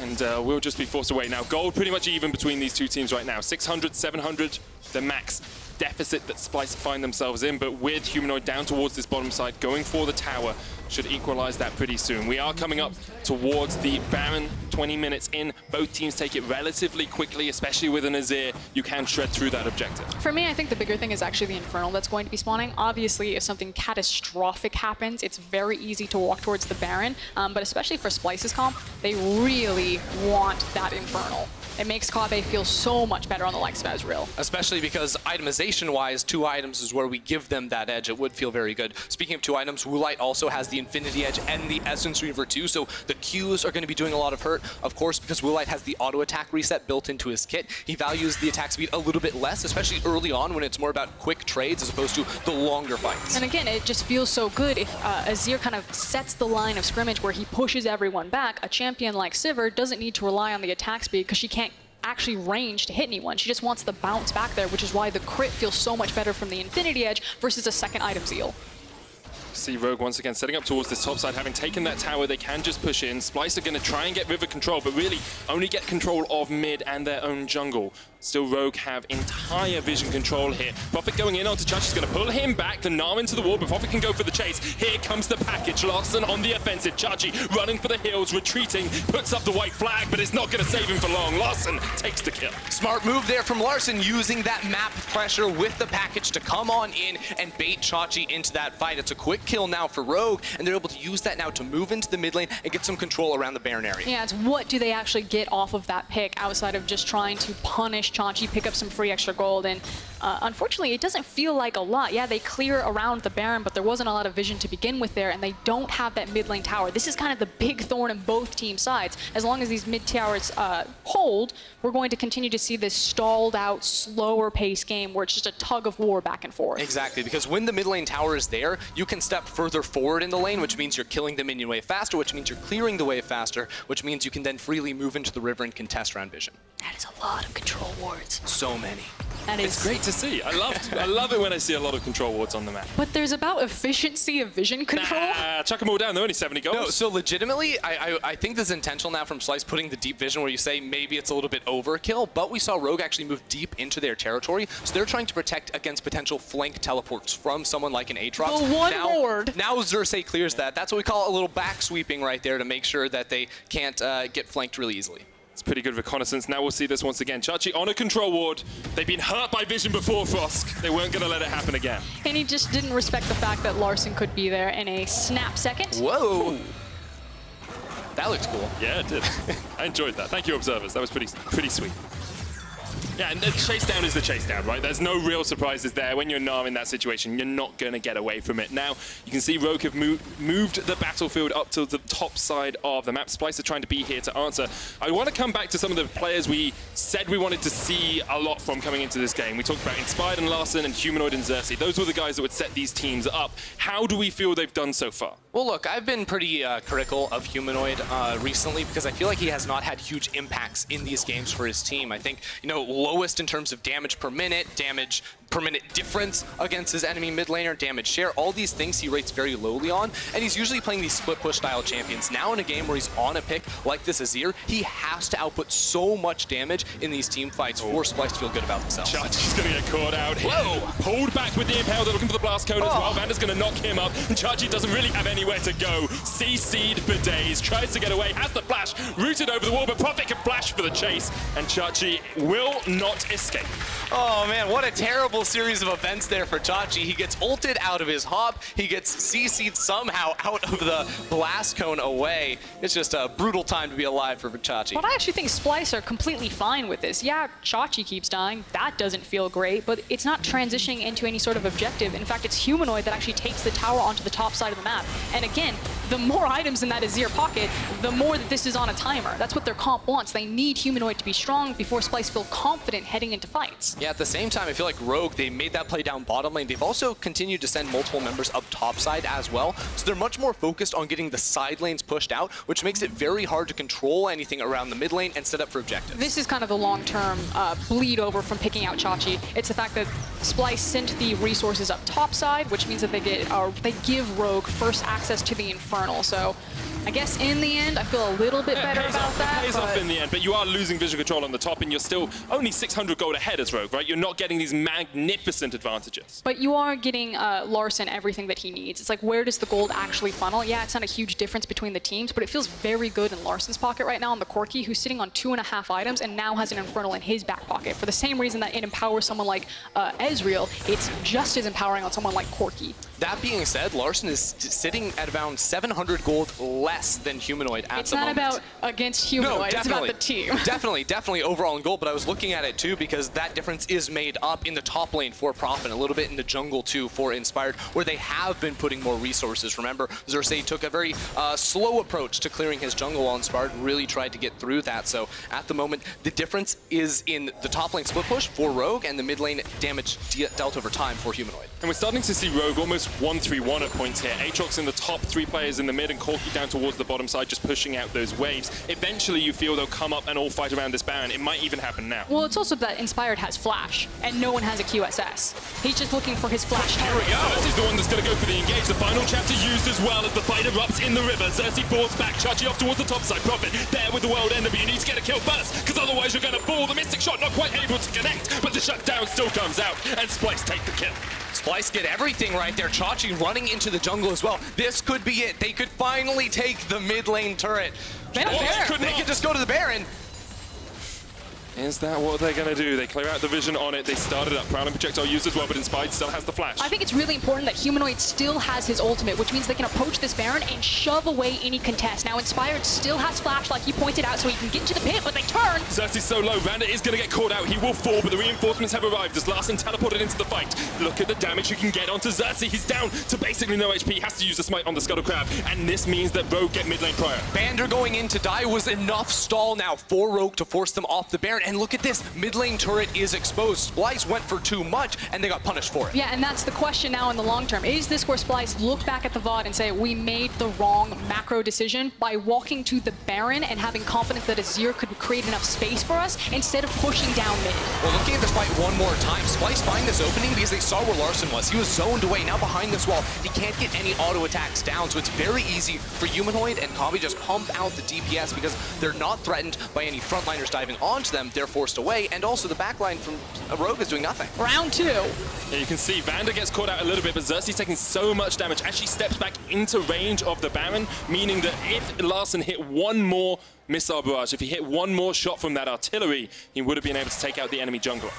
And we'll just be forced away now. Gold pretty much even between these two teams right now. 600, 700, the max deficit that Splyce find themselves in, but with Humanoid down towards this bottom side, going for the tower, should equalize that pretty soon. We are coming up towards the Baron, 20 minutes in. Both teams take it relatively quickly, especially with an Azir. You can shred through that objective. For me, I think the bigger thing is actually the Infernal that's going to be spawning. Obviously, if something catastrophic happens, it's very easy to walk towards the Baron, but especially for Splyce's comp, they really want that Infernal. It makes Kobbe feel so much better on the likes of Ezreal. Especially because itemization-wise, 2 items is where we give them that edge. It would feel very good. Speaking of 2 items, Woolite also has the Infinity Edge and the Essence Reaver too, so the Qs are going to be doing a lot of hurt. Of course, because Woolite has the auto attack reset built into his kit, he values the attack speed a little bit less, especially early on when it's more about quick trades as opposed to the longer fights. And again, it just feels so good if Azir kind of sets the line of scrimmage where he pushes everyone back. A champion like Sivir doesn't need to rely on the attack speed because she can't actually range to hit anyone. She just wants the bounce back there, which is why the crit feels so much better from the Infinity Edge versus a second item Zeal. See Rogue once again setting up towards this top side. Having taken that tower, they can just push in. Splyce are going to try and get river control, but really only get control of mid and their own jungle. Still, Rogue have entire vision control here. Profit going in onto Judge is going to pull him back. The Gnar into the wall, but Profit can go for the chase. Here comes the package. Larssen on the offensive. Judge running for the hills, retreating, puts up the white flag, but it's not going to save him for long. Larssen takes the kill. Smart move there from Larssen, using that map pressure with the package to come on in and bait Xerxe into that fight. It's a quick kill now for Rogue, and they're able to use that now to move into the mid lane and get some control around the Baron area. Yeah, it's what do they actually get off of that pick outside of just trying to punish Xerxe, pick up some free extra gold, and unfortunately it doesn't feel like a lot. Yeah, they clear around the Baron, but there wasn't a lot of vision to begin with there, and they don't have that mid lane tower. This is kind of the big thorn in both team sides. As long as these mid towers hold, we're going to continue to see this stalled out, slower pace game where it's just a tug of war back and forth. Exactly, because when the mid lane tower is there, you can step further forward in the lane, which means you're killing the minion wave faster, which means you're clearing the wave faster, which means you can then freely move into the river and contest around vision. That is a lot of control wards. So many. That is It's great to see. I love it when I see a lot of control wards on the map. But there's about efficiency of vision control. Nah, chuck them all down. They're only 70 goals. No, so legitimately, I think this is intentional now from Splyce putting the deep vision where you say maybe it's a little bit overkill, but we saw Rogue actually move deep into their territory, so they're trying to protect against potential flank teleports from someone like an Aatrox. The one ward. Now Xerxe clears that. That's what we call a little back sweeping right there to make sure that they can't get flanked really easily. It's pretty good reconnaissance. Now we'll see this once again. Xerxe on a control ward. They've been hurt by vision before, Frosk. They weren't going to let it happen again. And he just didn't respect the fact that Larssen could be there in a snap second. Whoa. That looks cool. Yeah, it did. I enjoyed that. Thank you, observers. That was pretty sweet. Yeah, and the chase down is the chase down, right? There's no real surprises there. When you're Gnar in that situation, you're not going to get away from it. Now, you can see Rogue have moved the battlefield up to the top side of the map. Splyce are trying to be here to answer. I want to come back to some of the players we said we wanted to see a lot from coming into this game. We talked about Inspired and Larssen and Humanoid and Xerxe. Those were the guys that would set these teams up. How do we feel they've done so far? Well, look, I've been pretty critical of Humanoid recently because I feel like he has not had huge impacts in these games for his team. I think, you know, lowest in terms of damage per minute, damage per minute difference against his enemy mid laner, damage share, all these things he rates very lowly on, and he's usually playing these split push style champions. Now in a game where he's on a pick like this Azir, he has to output so much damage in these team fights for Splyce to feel good about themselves. Chachi's going to get caught out. Whoa! Pulled back with the Impale. They're looking for the blast cone as well. VandeR's going to knock him up, and Chachi doesn't really have anywhere to go. CC'd for days, tries to get away, has the flash, rooted over the wall, but Prophet can flash for the chase, and Chachi will not escape. Oh man, what a terrible series of events there for Chachi. He gets ulted out of his hop, he gets CC'd somehow out of the blast cone away. It's just a brutal time to be alive for Chachi. But I actually think Splyce are completely fine with this. Yeah, Chachi keeps dying, that doesn't feel great, but it's not transitioning into any sort of objective. In fact, it's Humanoid that actually takes the tower onto the top side of the map. And again, the more items in that Azir pocket, the more that this is on a timer. That's what their comp wants. They need Humanoid to be strong before Splyce feel confident heading into fights. Yeah, at the same time, I feel like Rogue, they made that play down bottom lane. They've also continued to send multiple members up top side as well. So they're much more focused on getting the side lanes pushed out, which makes it very hard to control anything around the mid lane and set up for objectives. This is kind of the long-term bleed over from picking out Chachi. It's the fact that Splyce sent the resources up top side, which means that they give Rogue first access to the Infernal. So I guess in the end, I feel a little bit better about that. It pays off in the end, but you are losing vision control on the top, and you're still only 600 gold ahead as Rogue, right? You're not getting these magnificent advantages. But you are getting Larssen everything that he needs. It's like, where does the gold actually funnel? Yeah, it's not a huge difference between the teams, but it feels very good in Larssen's pocket right now on the Corki, who's sitting on 2.5 items and now has an Infernal in his back pocket. For the same reason that it empowers someone like Ezreal, it's just as empowering on someone like Corki. That being said, Larssen is sitting at around 700 gold less than Humanoid at the moment. It's not about against Humanoid, it's about the team. Definitely overall in gold, but I was looking at it too because that difference is made up in the top lane for Prophet, a little bit in the jungle too for Inspired, where they have been putting more resources. Remember, Xerxe took a very slow approach to clearing his jungle while Inspired really tried to get through that. So at the moment, the difference is in the top lane split push for Rogue and the mid lane damage dealt over time for Humanoid. And we're starting to see Rogue almost 1-3-1 at points here. Aatrox in the top 3 players in the mid and Corki down towards the bottom side, just pushing out those waves. Eventually, you feel they'll come up and all fight around this Baron. It might even happen now. Well, it's also that Inspired has Flash, and no one has a QSS. He's just looking for his Flash. Here we go. Xerxe's the one that's going to go for the engage. The final chapter used as well as the fight erupts in the river. Xerxe falls back, Chachi off towards the top side. Prophet there with the world ender, but you need to get a kill first, because otherwise you're going to fall. The Mystic Shot not quite able to connect, but the shutdown still comes out, and Splyce take the kill. Splyce get everything right there. Chachi running into the jungle as well. This could be it. They could finally take the mid lane turret. They could just go to the Baron. Is that what they're going to do? They clear out the vision on it. They started up. Prowling projectile used as well, but Inspired still has the flash. I think it's really important that Humanoid still has his ultimate, which means they can approach this Baron and shove away any contest. Now, Inspired still has flash, like you pointed out, so he can get into the pit, but they turn. Xerxe's so low. VandeR is going to get caught out. He will fall, but the reinforcements have arrived as Larssen teleported into the fight. Look at the damage you can get onto Xerxe. He's down to basically no HP. He has to use the smite on the Scuttle Crab, and this means that Rogue get mid lane prior. VandeR going in to die was enough stall now for Rogue to force them off the Baron, and look at this. Mid lane turret is exposed. Splyce went for too much, and they got punished for it. Yeah, and that's the question now in the long term. Is this where Splyce look back at the VOD and say, we made the wrong macro decision by walking to the Baron and having confidence that Azir could create enough space for us instead of pushing down mid? Well, looking at this fight one more time, Splyce find this opening because they saw where Larssen was. He was zoned away. Now behind this wall, he can't get any auto attacks down, so it's very easy for Humanoid and Kobbe just pump out the DPS because they're not threatened by any frontliners diving onto them. They're forced away. And also the backline from Rogue is doing nothing. Round 2. Yeah, you can see VandeR gets caught out a little bit, but Xerxe's taking so much damage. Actually steps back into range of the Baron, meaning that if Larssen hit one more missile barrage, if he hit one more shot from that artillery, he would have been able to take out the enemy jungler.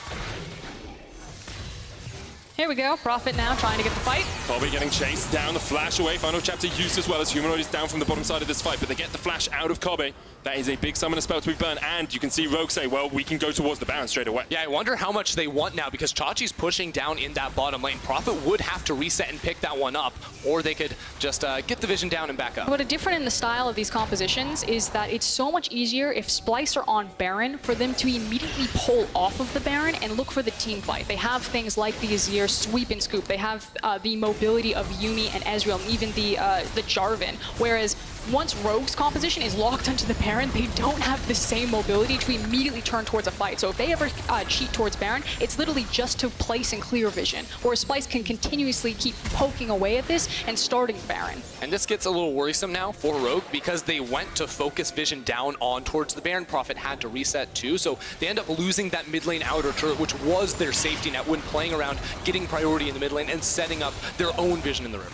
Here we go. Prophet now trying to get the fight. Kobbe getting chased down, the flash away. Final chapter used as well as Humanoid is down from the bottom side of this fight, but they get the flash out of Kobbe. That is a big summoner spell to be burned, and you can see Rogue say, well, we can go towards the Baron straight away. Yeah, I wonder how much they want now, because Chachi's pushing down in that bottom lane. Prophet would have to reset and pick that one up, or they could just get the vision down and back up. What is different in the style of these compositions is that it's so much easier if Splyce are on Baron for them to immediately pull off of the Baron and look for the team fight. They have things like the Azir sweep and scoop. They have the mobility of Yuumi and Ezreal, and even the Jarvan. Whereas once Rogue's composition is locked onto the Baron, they don't have the same mobility to immediately turn towards a fight. So if they ever cheat towards Baron, it's literally just to place and clear vision. Whereas Splyce can continuously keep poking away at this and starting Baron. And this gets a little worrisome now for Rogue, because they went to focus vision down on towards the Baron. Prophet had to reset too, so they end up losing that mid lane outer turret, which was their safety net when playing around, getting priority in the mid lane and setting up their own vision in the river.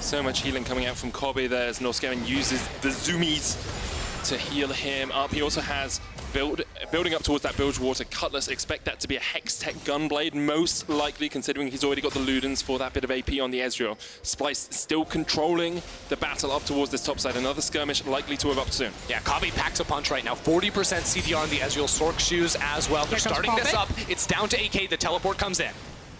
So much healing coming out from Kobbe there as Norskeren uses the zoomies to heal him up. He also has building up towards that Bilgewater Cutlass. Expect that to be a Hex Tech Gunblade, most likely, considering he's already got the Ludens for that bit of AP on the Ezreal. Splyce still controlling the battle up towards this top side. Another skirmish likely to erupt soon. Yeah, Kobbe packs a punch right now. 40% CDR on the Ezreal Sork shoes as well. They're starting this up. It's down to AK. The teleport comes in.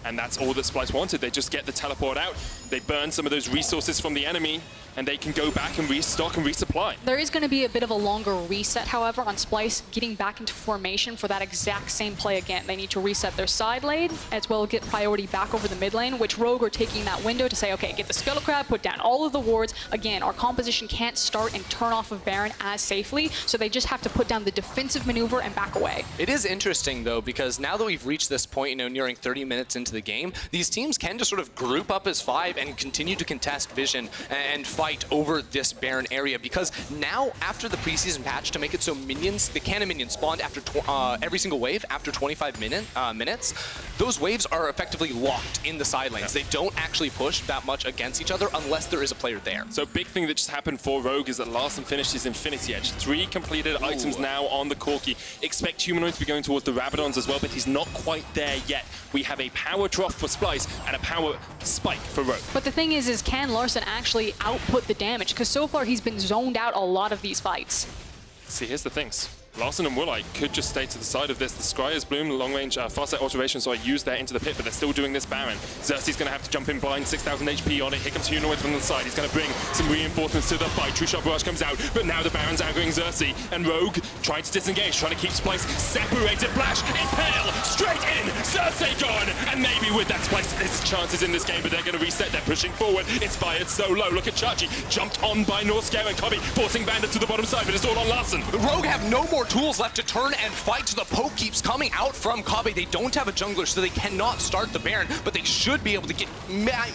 And that's all that Splyce wanted. They just get the teleport out. They burn some of those resources from the enemy, and they can go back and restock and resupply. There is going to be a bit of a longer reset, however, on Splyce getting back into formation for that exact same play again. They need to reset their side lane, as well as get priority back over the mid lane, which Rogue are taking that window to say, okay, get the Scuttle Crab, put down all of the wards. Again, our composition can't start and turn off of Baron as safely, so they just have to put down the defensive maneuver and back away. It is interesting, though, because now that we've reached this point, nearing 30 minutes into the game, these teams can just sort of group up as 5 and continue to contest vision and fight over this Baron area, because now after the preseason patch to make it so minions, the cannon minions spawned after every single wave after 25 minutes, those waves are effectively locked in the side lanes. They don't actually push that much against each other unless there is a player there. So big thing that just happened for Rogue is that Larssen finished his Infinity Edge. 3 completed items now on the Corki. Expect Humanoid to be going towards the Rabadons as well, but he's not quite there yet. We have a power trough for Splyce and a power spike for Rogue. But the thing is can Larssen actually output the damage? Because so far he's been zoned out a lot of these fights. See, here's the things. Larssen and Woolite could just stay to the side of this. The Scryer's Bloom, long-range fast-set alteration, so I used that into the pit, but they're still doing this Baron. Xerxe's going to have to jump in blind, 6,000 HP on it. Here comes Humanoid from the side. He's going to bring some reinforcements to the fight. True Shot Barrage comes out, but now the Baron's aggroing Xerxe, and Rogue trying to disengage, trying to keep Splyce separated. Flash, Impale, straight in, Xerxe gone, and maybe with that Splyce, there's chances in this game, but they're going to reset. They're pushing forward. Inspired so low. Look at Chachi, jumped on by Norskeren. Kobbe forcing VandeR to the bottom side, but it's all on Larssen. Rogue have no more tools left to turn and fight. The poke keeps coming out from Kobbe. They don't have a jungler, so they cannot start the Baron, but they should be able to get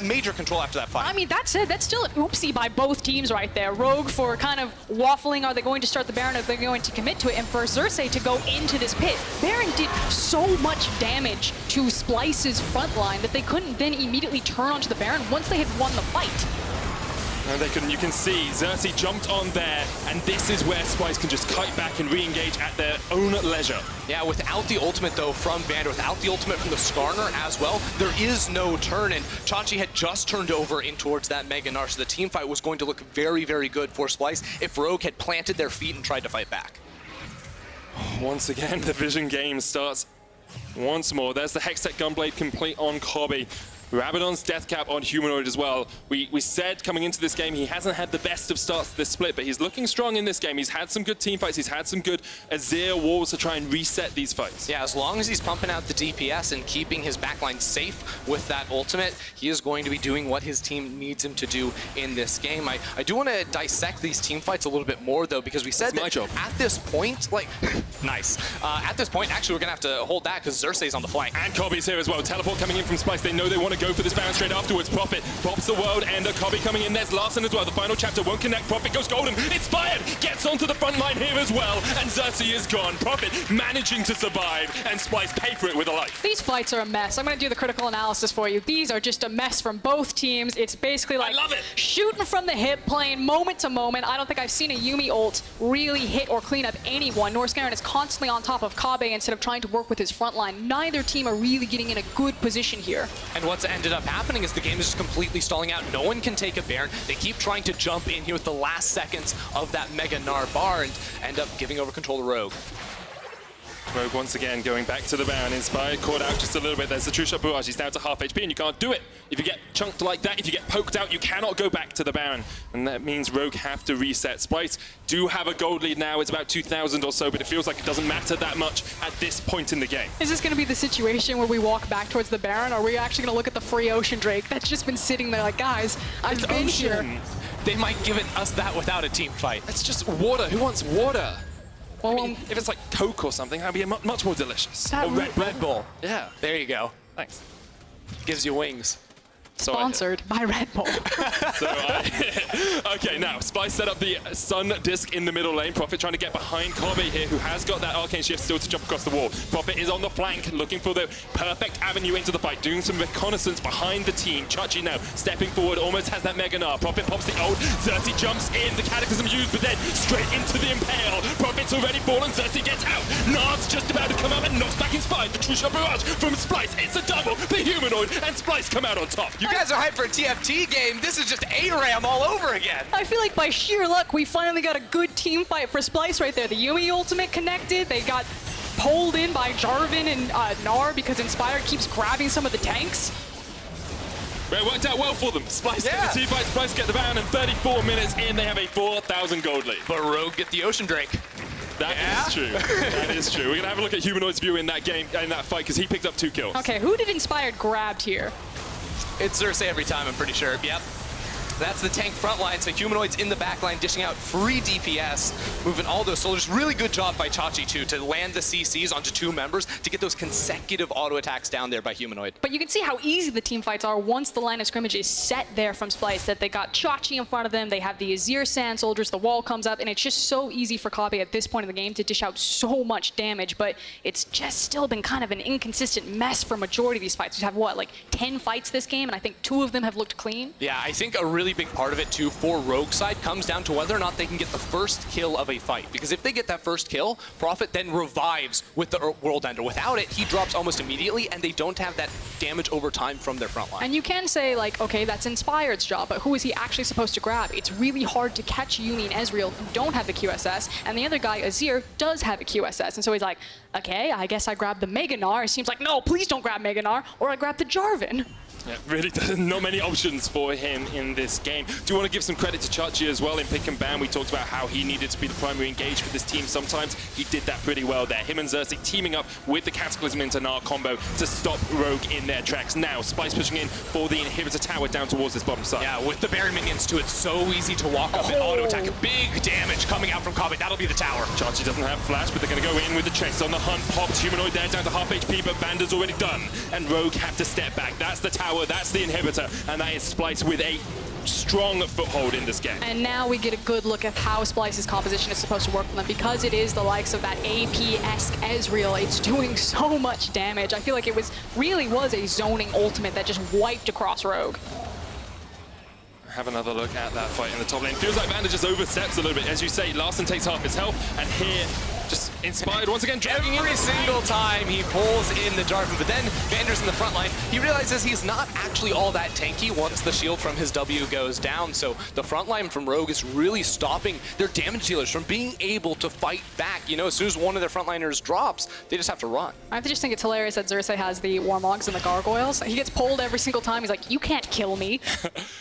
major control after that fight. I mean, that said, that's still an oopsie by both teams right there. Rogue for kind of waffling, are they going to start the Baron, or are they going to commit to it? And for Xerxe to go into this pit. Baron did so much damage to Splyce's front line that they couldn't then immediately turn onto the Baron once they had won the fight. And they can, you can see Xerxe jumped on there, and this is where Splyce can just kite back and re-engage at their own leisure. Yeah, without the ultimate, though, from VandeR, without the ultimate from the Skarner as well, there is no turn, and Chachi had just turned over in towards that Mega Gnar, so the team fight was going to look very, very good for Splyce if Rogue had planted their feet and tried to fight back. Once again, the vision game starts once more. There's the Hextech Gunblade complete on Kobbe. Rabadon's death cap on Humanoid as well. We said coming into this game he hasn't had the best of starts to this split, but he's looking strong in this game. He's had some good team fights. He's had some good Azir walls to try and reset these fights. Yeah, as long as he's pumping out the DPS and keeping his backline safe with that ultimate, he is going to be doing what his team needs him to do in this game. I do want to dissect these team fights a little bit more, though, because we said that at this point, like, nice. At this point, actually, we're going to have to hold that because Xerxe's on the flank. And Kobbe's here as well. Teleport coming in from Splyce. They know they want to go for this Baron straight afterwards. Prophet pops the World Ender. Kobbe coming in. There's Larssen as well. The final chapter won't connect. Prophet goes golden. Inspired gets onto the front line here as well. And Xerxe is gone. Prophet managing to survive. And Splyce pay for it with a life. These fights are a mess. I'm going to do the critical analysis for you. These are just a mess from both teams. It's basically like shooting from the hip, playing moment to moment. I don't think I've seen a Yuumi ult really hit or clean up anyone. Norskeren is constantly on top of Kobbe instead of trying to work with his front line. Neither team are really getting in a good position here. And what's ended up happening is the game is just completely stalling out. No one can take a Baron. They keep trying to jump in here with the last seconds of that Mega Gnar bar and end up giving over control to Rogue. Rogue once again going back to the Baron. Inspired, caught out just a little bit. There's the True Shot Barrage. He's down to half HP, and you can't do it. If you get chunked like that, if you get poked out, you cannot go back to the Baron. And that means Rogue have to reset. Splyce do have a gold lead now. It's about 2,000 or so, but it feels like it doesn't matter that much at this point in the game. Is this going to be the situation where we walk back towards the Baron, or are we actually going to look at the free Ocean Drake that's just been sitting there like, guys, I've been here. They might give us that without a team fight. It's just water. Who wants water? Well, I mean, if it's like Coke or something, that'd be much more delicious. Or Red Bull. Yeah. There you go. Thanks. Gives you wings. Sponsored by Red Bull. Okay, now Splyce set up the Sun Disc in the middle lane. Prophet trying to get behind Kobbe here, who has got that Arcane Shift still to jump across the wall. Prophet is on the flank, looking for the perfect avenue into the fight, doing some reconnaissance behind the team. Xerxe now stepping forward, almost has that Mega Gnar. Prophet pops the ult. Xerxe jumps in, the Cataclysm used, but then straight into the Impale. Prophet's already fallen. Xerxe gets out. Gnar's just about to come up and knocks back Inspired. The True Shot Barrage from Splyce. It's a double. The Humanoid and Splyce come out on top. You guys are hyped for a TFT game. This is just ARAM all over again. I feel like by sheer luck, we finally got a good team fight for Splyce right there. The Yuumi ultimate connected. They got pulled in by Jarvan and Gnar because Inspired keeps grabbing some of the tanks. Well, it worked out well for them. Splyce get the team fight, Splyce get the Baron, and 34 minutes in, they have a 4,000 gold lead. But Rogue get the Ocean Drake. That is true. That is true. We're going to have a look at Humanoid's view in that game, in that fight, because he picked up 2 kills. Okay, who did Inspired grabbed here? It's Xerxe every time, I'm pretty sure. Yep. That's the tank front line, so Humanoid's in the back line, dishing out free DPS, moving all those soldiers. Really good job by Xerxe, too, to land the CCs onto 2 members to get those consecutive auto attacks down there by Humanoid. But you can see how easy the team fights are once the line of scrimmage is set there from Splyce, that they got Xerxe in front of them, they have the Azir sand soldiers, the wall comes up, and it's just so easy for Kobbe at this point in the game to dish out so much damage, but it's just still been kind of an inconsistent mess for majority of these fights. We have, what, like 10 fights this game, and I think 2 of them have looked clean? Yeah, I think a really big part of it, too, for Rogue side comes down to whether or not they can get the first kill of a fight. Because if they get that first kill, Prophet then revives with the World Ender. Without it, he drops almost immediately, and they don't have that damage over time from their front line. And you can say, like, okay, that's Inspired's job, but who is he actually supposed to grab? It's really hard to catch Yuumi and Ezreal who don't have the QSS, and the other guy, Azir, does have a QSS. And so he's like, okay, I guess I grab the Mega Gnar. It seems like, no, please don't grab Mega Gnar, or I grab the Jarvan. Yeah, really, not many options for him in this game. Do you want to give some credit to Xerxe as well in pick and ban? We talked about how he needed to be the primary engage for this team. Sometimes he did that pretty well there. Him and Xerxe teaming up with the Cataclysm into Gnar combo to stop Rogue in their tracks. Now, Splyce pushing in for the inhibitor tower down towards this bottom side. Yeah, with the Berry minions too, it's so easy to walk up and auto attack. Big damage coming out from Kobbe. That'll be the tower. Xerxe doesn't have flash, but they're going to go in with the chase on the hunt. Popped Humanoid there down to half HP, but VandeR's already done. And Rogue have to step back. That's the tower, that's the inhibitor. And that is Splyce with a strong foothold in this game. And now we get a good look at how Splyce's composition is supposed to work for them. Because it is the likes of that AP-esque Ezreal, it's doing so much damage. I feel like it really was a zoning ultimate that just wiped across Rogue. Have another look at that fight in the top lane. Feels like VandeR just oversteps a little bit. As you say, Larssen takes half his health, and here, just Inspired once again, dragging every single time he pulls in the Jarvan, but then VandeR's in the front line. He realizes he's not actually all that tanky once the shield from his W goes down, so the front line from Rogue is really stopping their damage dealers from being able to fight back. You know, as soon as one of their frontliners drops, they just have to run. I just think it's hilarious that Xerxe has the Warmogs and the Gargoyles. He gets pulled every single time. He's like, you can't kill me.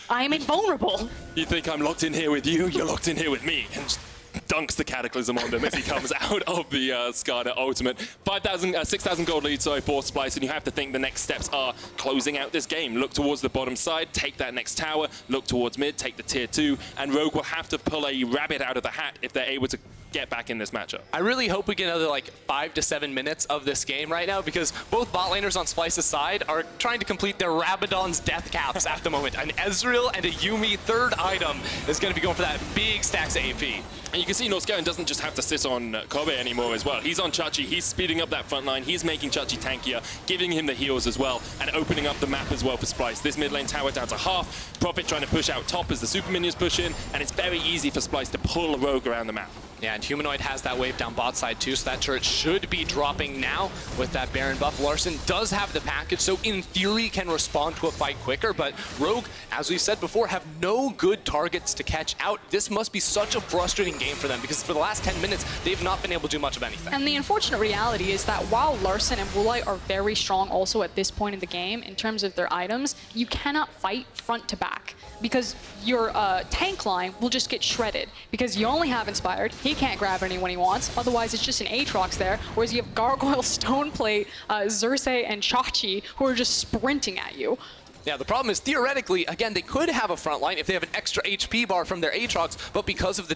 I am invulnerable. You think I'm locked in here with you? You're locked in here with me. And just dunks the Cataclysm on them as he comes out of the Skarner ultimate. 6,000 gold lead for Splyce, and you have to think the next steps are closing out this game. Look towards the bottom side, take that next tower, look towards mid, take the tier 2, and Rogue will have to pull a rabbit out of the hat if they're able to get back in this matchup. I really hope we get another like 5 to 7 minutes of this game right now, because both bot laners on Splyce's side are trying to complete their Rabadon's death caps at the moment. An Ezreal and a Yuumi third item is going to be going for that big stacks of AP. And you can see Norskeren doesn't just have to sit on Kobbe anymore as well. He's on Xerxe, he's speeding up that front line, he's making Xerxe tankier, giving him the heals as well, and opening up the map as well for Splyce. This mid lane tower down to half, Prophet trying to push out top as the super minions push in, and it's very easy for Splyce to pull a Rogue around the map. Yeah, and Humanoid has that wave down bot side too, so that turret should be dropping now with that Baron buff. Larssen does have the package, so in theory can respond to a fight quicker, but Rogue, as we've said before, have no good targets to catch out. This must be such a frustrating game for them, because for the last 10 minutes, they've not been able to do much of anything. And the unfortunate reality is that while Larssen and Woolite are very strong also at this point in the game, in terms of their items, you cannot fight front to back, because your tank line will just get shredded, because you only have Inspired. He can't grab anyone he wants, otherwise it's just an Aatrox there, whereas you have Gargoyle, Stoneplate, Xerxe, and Xerxe who are just sprinting at you. Yeah, the problem is, theoretically, again, they could have a front line if they have an extra HP bar from their Aatrox, but because of the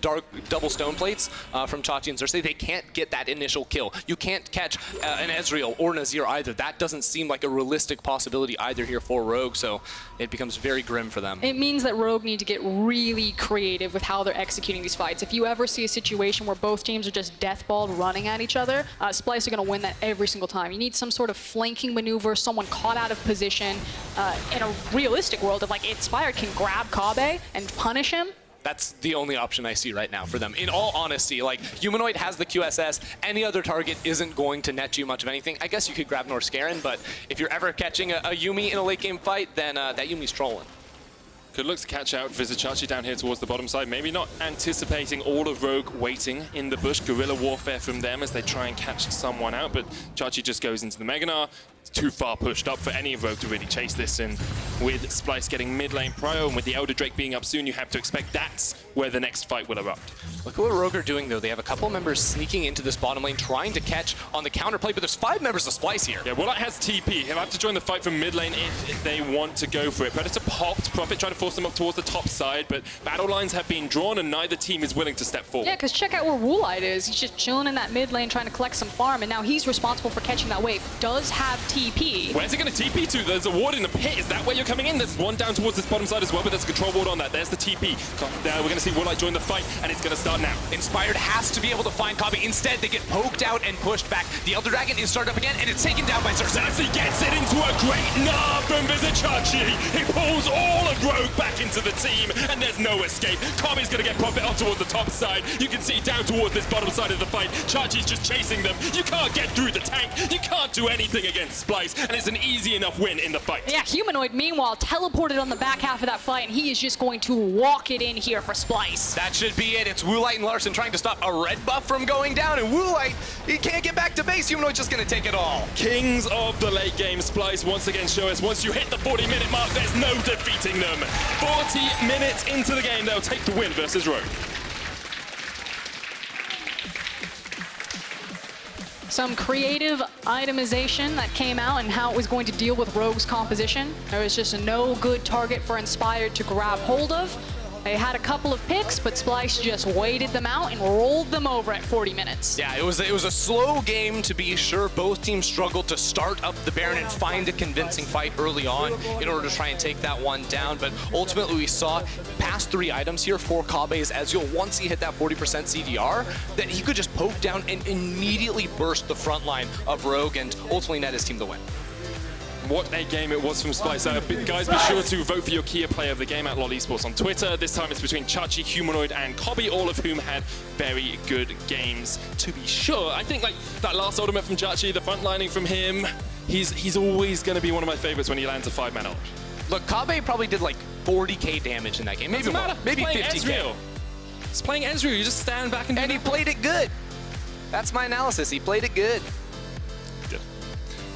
double stone plates from Xerxe and Xerxe, they can't get that initial kill. You can't catch an Ezreal or an Azir either. That doesn't seem like a realistic possibility either here for Rogue, so it becomes very grim for them. It means that Rogue need to get really creative with how they're executing these fights. If you ever see a situation where both teams are just deathballed running at each other, Splyce are going to win that every single time. You need some sort of flanking maneuver, someone caught out of position, in a realistic world of like Inspired can grab Kobbe and punish him. That's the only option I see right now for them. In all honesty, like, Humanoid has the QSS. Any other target isn't going to net you much of anything. I guess you could grab Norskeren, but if you're ever catching a Yuumi in a late game fight, then that Yuumi's trolling. Could look to catch out Vizicsacsi down here towards the bottom side. Maybe not anticipating all of Rogue waiting in the bush. Guerrilla warfare from them as they try and catch someone out, but Xerxe just goes into the Mega Gnar. It's too far pushed up for any of Rogue to really chase this, and with Splyce getting mid lane prio and with the Elder Drake being up soon, you have to expect that's where the next fight will erupt. Look at what Rogue are doing though. They have a couple members sneaking into this bottom lane trying to catch on the counterplay, but there's 5 members of Splyce here. Yeah, Woolite has TP. He'll have to join the fight from mid lane if they want to go for it. Predator popped, Prophet trying to force them up towards the top side, but battle lines have been drawn and neither team is willing to step forward. Yeah, because check out where Woolite is. He's just chilling in that mid lane trying to collect some farm, and now he's responsible for catching that wave. Does have TP. Where's he going to TP to? There's a ward in the pit. Is that where you're coming in? There's one down towards this bottom side as well, but there's a control ward on that. There's the TP. We're going to see Woolite join the fight, and it's going to start now. Inspired has to be able to find Kobbe. Instead, they get poked out and pushed back. The Elder Dragon is started up again, and it's taken down by Xerxe. He gets it into a great Gnar from Vizicsacsi. He pulls all of Rogue back into the team, and there's no escape. Kobbe's going to get Prophet up towards the top side. You can see down towards this bottom side of the fight. Xerxe's just chasing them. You can't get through the tank. You can't do anything against Splyce, and it's an easy enough win in the fight. Yeah, Humanoid, meanwhile, teleported on the back half of that fight, and he is just going to walk it in here for Splyce. That should be it. It's Woolite and Larssen trying to stop a red buff from going down, and Woolite, he can't get back to base. Humanoid's just going to take it all. Kings of the late game. Splyce once again show us once you hit the 40-minute mark, there's no defeating them. 40 minutes into the game, they'll take the win versus Rogue. Some creative itemization that came out and how it was going to deal with Rogue's composition. There was just no good target for Inspired to grab hold of. They had a couple of picks, but Splyce just waited them out and rolled them over at 40 minutes. Yeah, it was a slow game to be sure. Both teams struggled to start up the Baron and find a convincing fight early on in order to try and take that one down. But ultimately, we saw past 3 items here for Kobbe's Ezreal. Once he hit that 40% CDR, that he could just poke down and immediately burst the front line of Rogue and ultimately net his team the win. What a game it was from Splyce. Guys, be sure to vote for your key player of the game at LOL Esports on Twitter. This time it's between Xerxe, Humanoid, and Kobbe, all of whom had very good games, to be sure. I think like that last ultimate from Xerxe, the front lining from him, he's always going to be one of my favorites when he lands a 5-man ult. Look, Kobbe probably did like 40k damage in that game. Maybe more. Maybe 50k. He's playing Ezreal. You just stand back and do he played it good. That's my analysis. He played it good.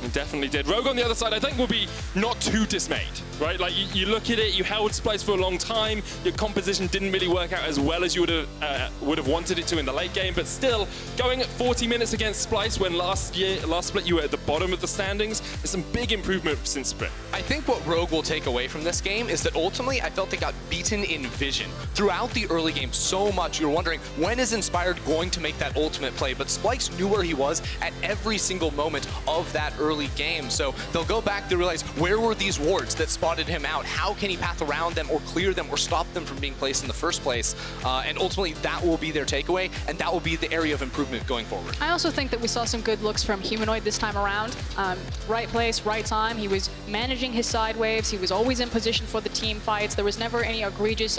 He definitely did. Rogue on the other side, I think, will be not too dismayed, right? Like, you look at it, you held Splyce for a long time, your composition didn't really work out as well as you would have wanted it to in the late game, but still, going at 40 minutes against Splyce when last split you were at the bottom of the standings, is some big improvement since split. I think what Rogue will take away from this game is that ultimately I felt they got beaten in vision. Throughout the early game so much, you're wondering, when is Inspired going to make that ultimate play? But Splyce knew where he was at every single moment of that early game. So they'll go back to realize, where were these wards that spotted him out? How can he path around them or clear them or stop them from being placed in the first place? And ultimately that will be their takeaway, and that will be the area of improvement going forward. I also think that we saw some good looks from Humanoid this time around. Right place, right time. He was managing his side waves. He was always in position for the team fights. There was never any egregious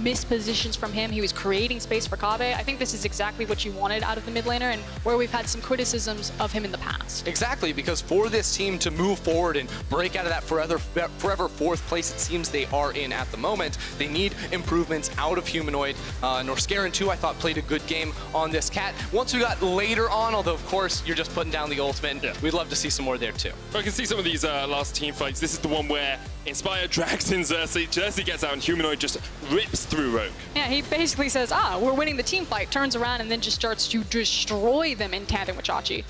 mispositions from him. He was creating space for Kobbe. I think this is exactly what you wanted out of the mid laner, and where we've had some criticisms of him in the past. Exactly, because for this team to move forward and break out of that forever fourth place it seems they are in at the moment, they need improvements out of Humanoid. Norskeren too, I thought, played a good game on this cat. Once we got later on, although of course you're just putting down the ultimate, we'd love to see some more there too. I can see some of these last team fights. This is the one where Inspire drags in Xerxe, Xerxe gets out and Humanoid just rips through Rogue. Yeah, he basically says, we're winning the team fight, turns around and then just starts to destroy them in tandem with Chachi.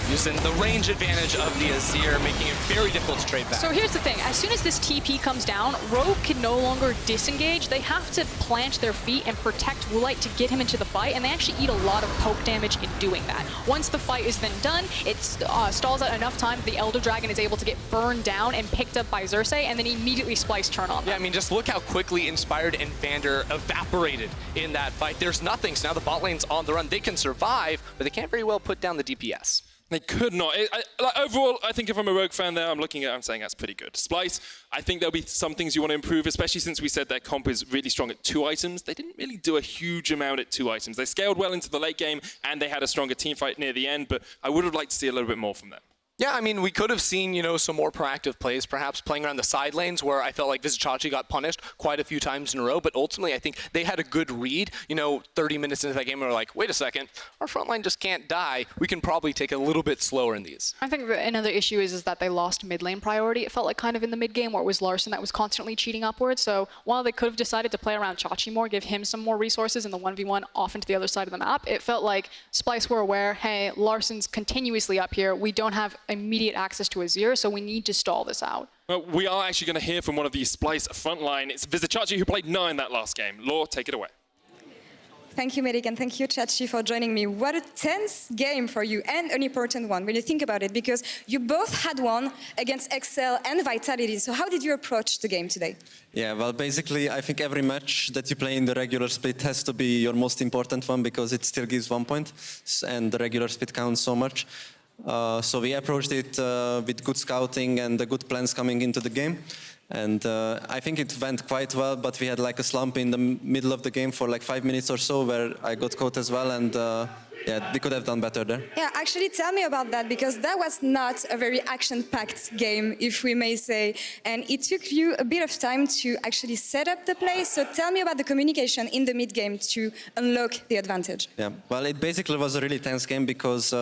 Using the range advantage of the Azir, making it very difficult to trade back. So here's the thing, as soon as this TP comes down, Rogue can no longer disengage. They have to plant their feet and protect Woolite to get him into the fight, and they actually eat a lot of poke damage in doing that. Once the fight is then done, it stalls out enough time that the Elder Dragon is able to get burned down and picked up by Xerxe, and then immediately Splyce turn on them. Yeah, I mean, just look how quickly Inspired and VandeR evaporated in that fight. There's nothing, so now the bot lane's on the run. They can survive, but they can't very well put down the DPS. They could not. Overall, I think if I'm a Rogue fan there, I'm saying that's pretty good. Splyce, I think there'll be some things you want to improve, especially since we said their comp is really strong at 2 items. They didn't really do a huge amount at 2 items. They scaled well into the late game, and they had a stronger team fight near the end, but I would have liked to see a little bit more from them. Yeah, I mean, we could have seen, you know, some more proactive plays, perhaps playing around the side lanes where I felt like Vizicsacsi got punished quite a few times in a row, but ultimately I think they had a good read. You know, 30 minutes into that game, we were like, wait a second, our front line just can't die. We can probably take it a little bit slower in these. I think another issue is that they lost mid lane priority. It felt like kind of in the mid game where it was Larssen that was constantly cheating upwards. So while they could have decided to play around Chachi more, give him some more resources in the 1v1 off into the other side of the map, it felt like Splyce were aware, hey, Larssen's continuously up here. We don't have immediate access to Azir, so we need to stall this out. Well, we are actually going to hear from one of the Splyce frontline. It's Vizicsacsi who played 9 that last game. Laure, take it away. Thank you, Medic, and thank you, Chachi, for joining me. What a tense game for you, and an important one when you think about it, because you both had one against Excel and Vitality. So how did you approach the game today? Yeah, well, basically, I think every match that you play in the regular split has to be your most important one, because it still gives 1 point, and the regular split counts so much. So we approached it with good scouting and the good plans coming into the game. And I think it went quite well, but we had like a slump in the middle of the game for like 5 minutes or so where I got caught as well, and yeah, we could have done better there. Yeah, actually tell me about that, because that was not a very action-packed game, if we may say, and it took you a bit of time to actually set up the play. So tell me about the communication in the mid-game to unlock the advantage. Yeah, well, it basically was a really tense game because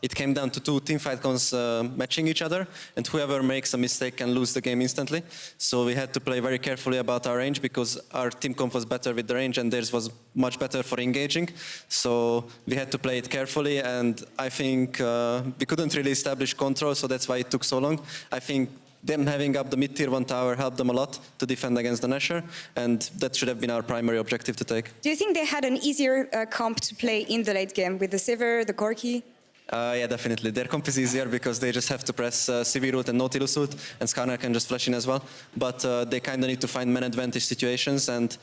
it came down to 2 teamfight cons matching each other, and whoever makes a mistake can lose the game instantly. So we had to play very carefully about our range, because our team comp was better with the range and theirs was much better for engaging. So we had to play it carefully, and I think we couldn't really establish control, so that's why it took so long. I think them having up the mid-tier 1 tower helped them a lot to defend against the Nasher, and that should have been our primary objective to take. Do you think they had an easier comp to play in the late game with the Sivir, the Corki? Yeah, definitely. Their comp is easier because they just have to press Sivir ult and Nautilus ult, and Skarner can just flash in as well. But they kind of need to find man advantage situations, and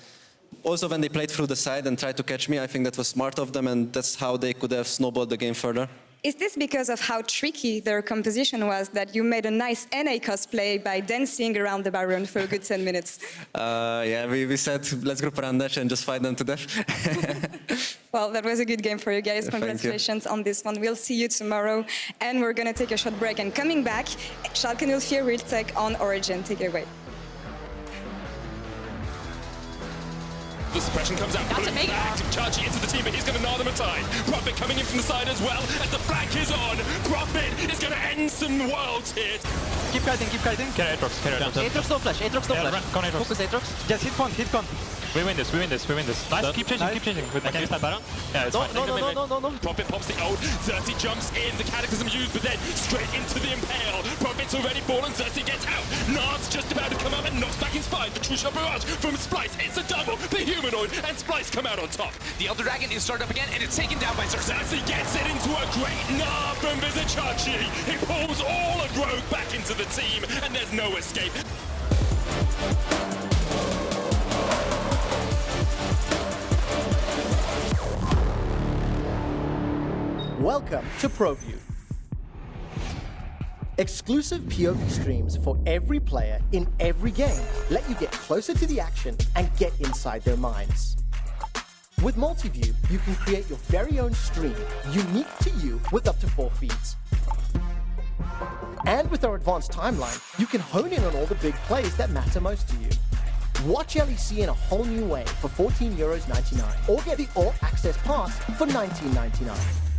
also when they played through the side and tried to catch me, I think that was smart of them, and that's how they could have snowballed the game further. Is this because of how tricky their composition was that you made a nice NA cosplay by dancing around the Baron for a good 10 minutes? Yeah, we said let's group around Dash and just fight them to death. Well, that was a good game for you guys. Thank you. Congratulations on this one. We'll see you tomorrow, and we're going to take a short break. And coming back, Schalke 04 will take on Origin. Take it away. The suppression comes out. That's amazing. Active Xerxe into the team, but he's going to gnar them aside. Profit coming in from the side as well, as the flank is on. Profit is going to end some worlds here. Keep kiting, keep kiting. Carry Aatrox, carry Aatrox. Aatrox no flash, Aatrox no flash. Go on Aatrox. Focus Aatrox. Just hit con. We win this. Nice, keep changing. With Can you stand Baron? Yeah, it's fine. No. Profit pops the ult, Xerxe jumps in, the Cataclysm used, but then straight into the Impale. Profit's already fallen, Xerxe gets out. Gnar's just about to come up and knocks back Inspired. The True Shot Barrage from Splyce, it's a double. The Humanoid and Splyce come out on top. The Elder Dragon is started up again, and it's taken down by Xerxe. Xerxe gets it into a great Gnar from Vizicsacsi. He pulls all of Rogue back into the team, and there's no escape. Welcome to ProView. Exclusive POV streams for every player in every game let you get closer to the action and get inside their minds. With Multiview, you can create your very own stream, unique to you, with up to 4 feeds. And with our advanced timeline, you can hone in on all the big plays that matter most to you. Watch LEC in a whole new way for €14.99 or get the All Access Pass for $19.99.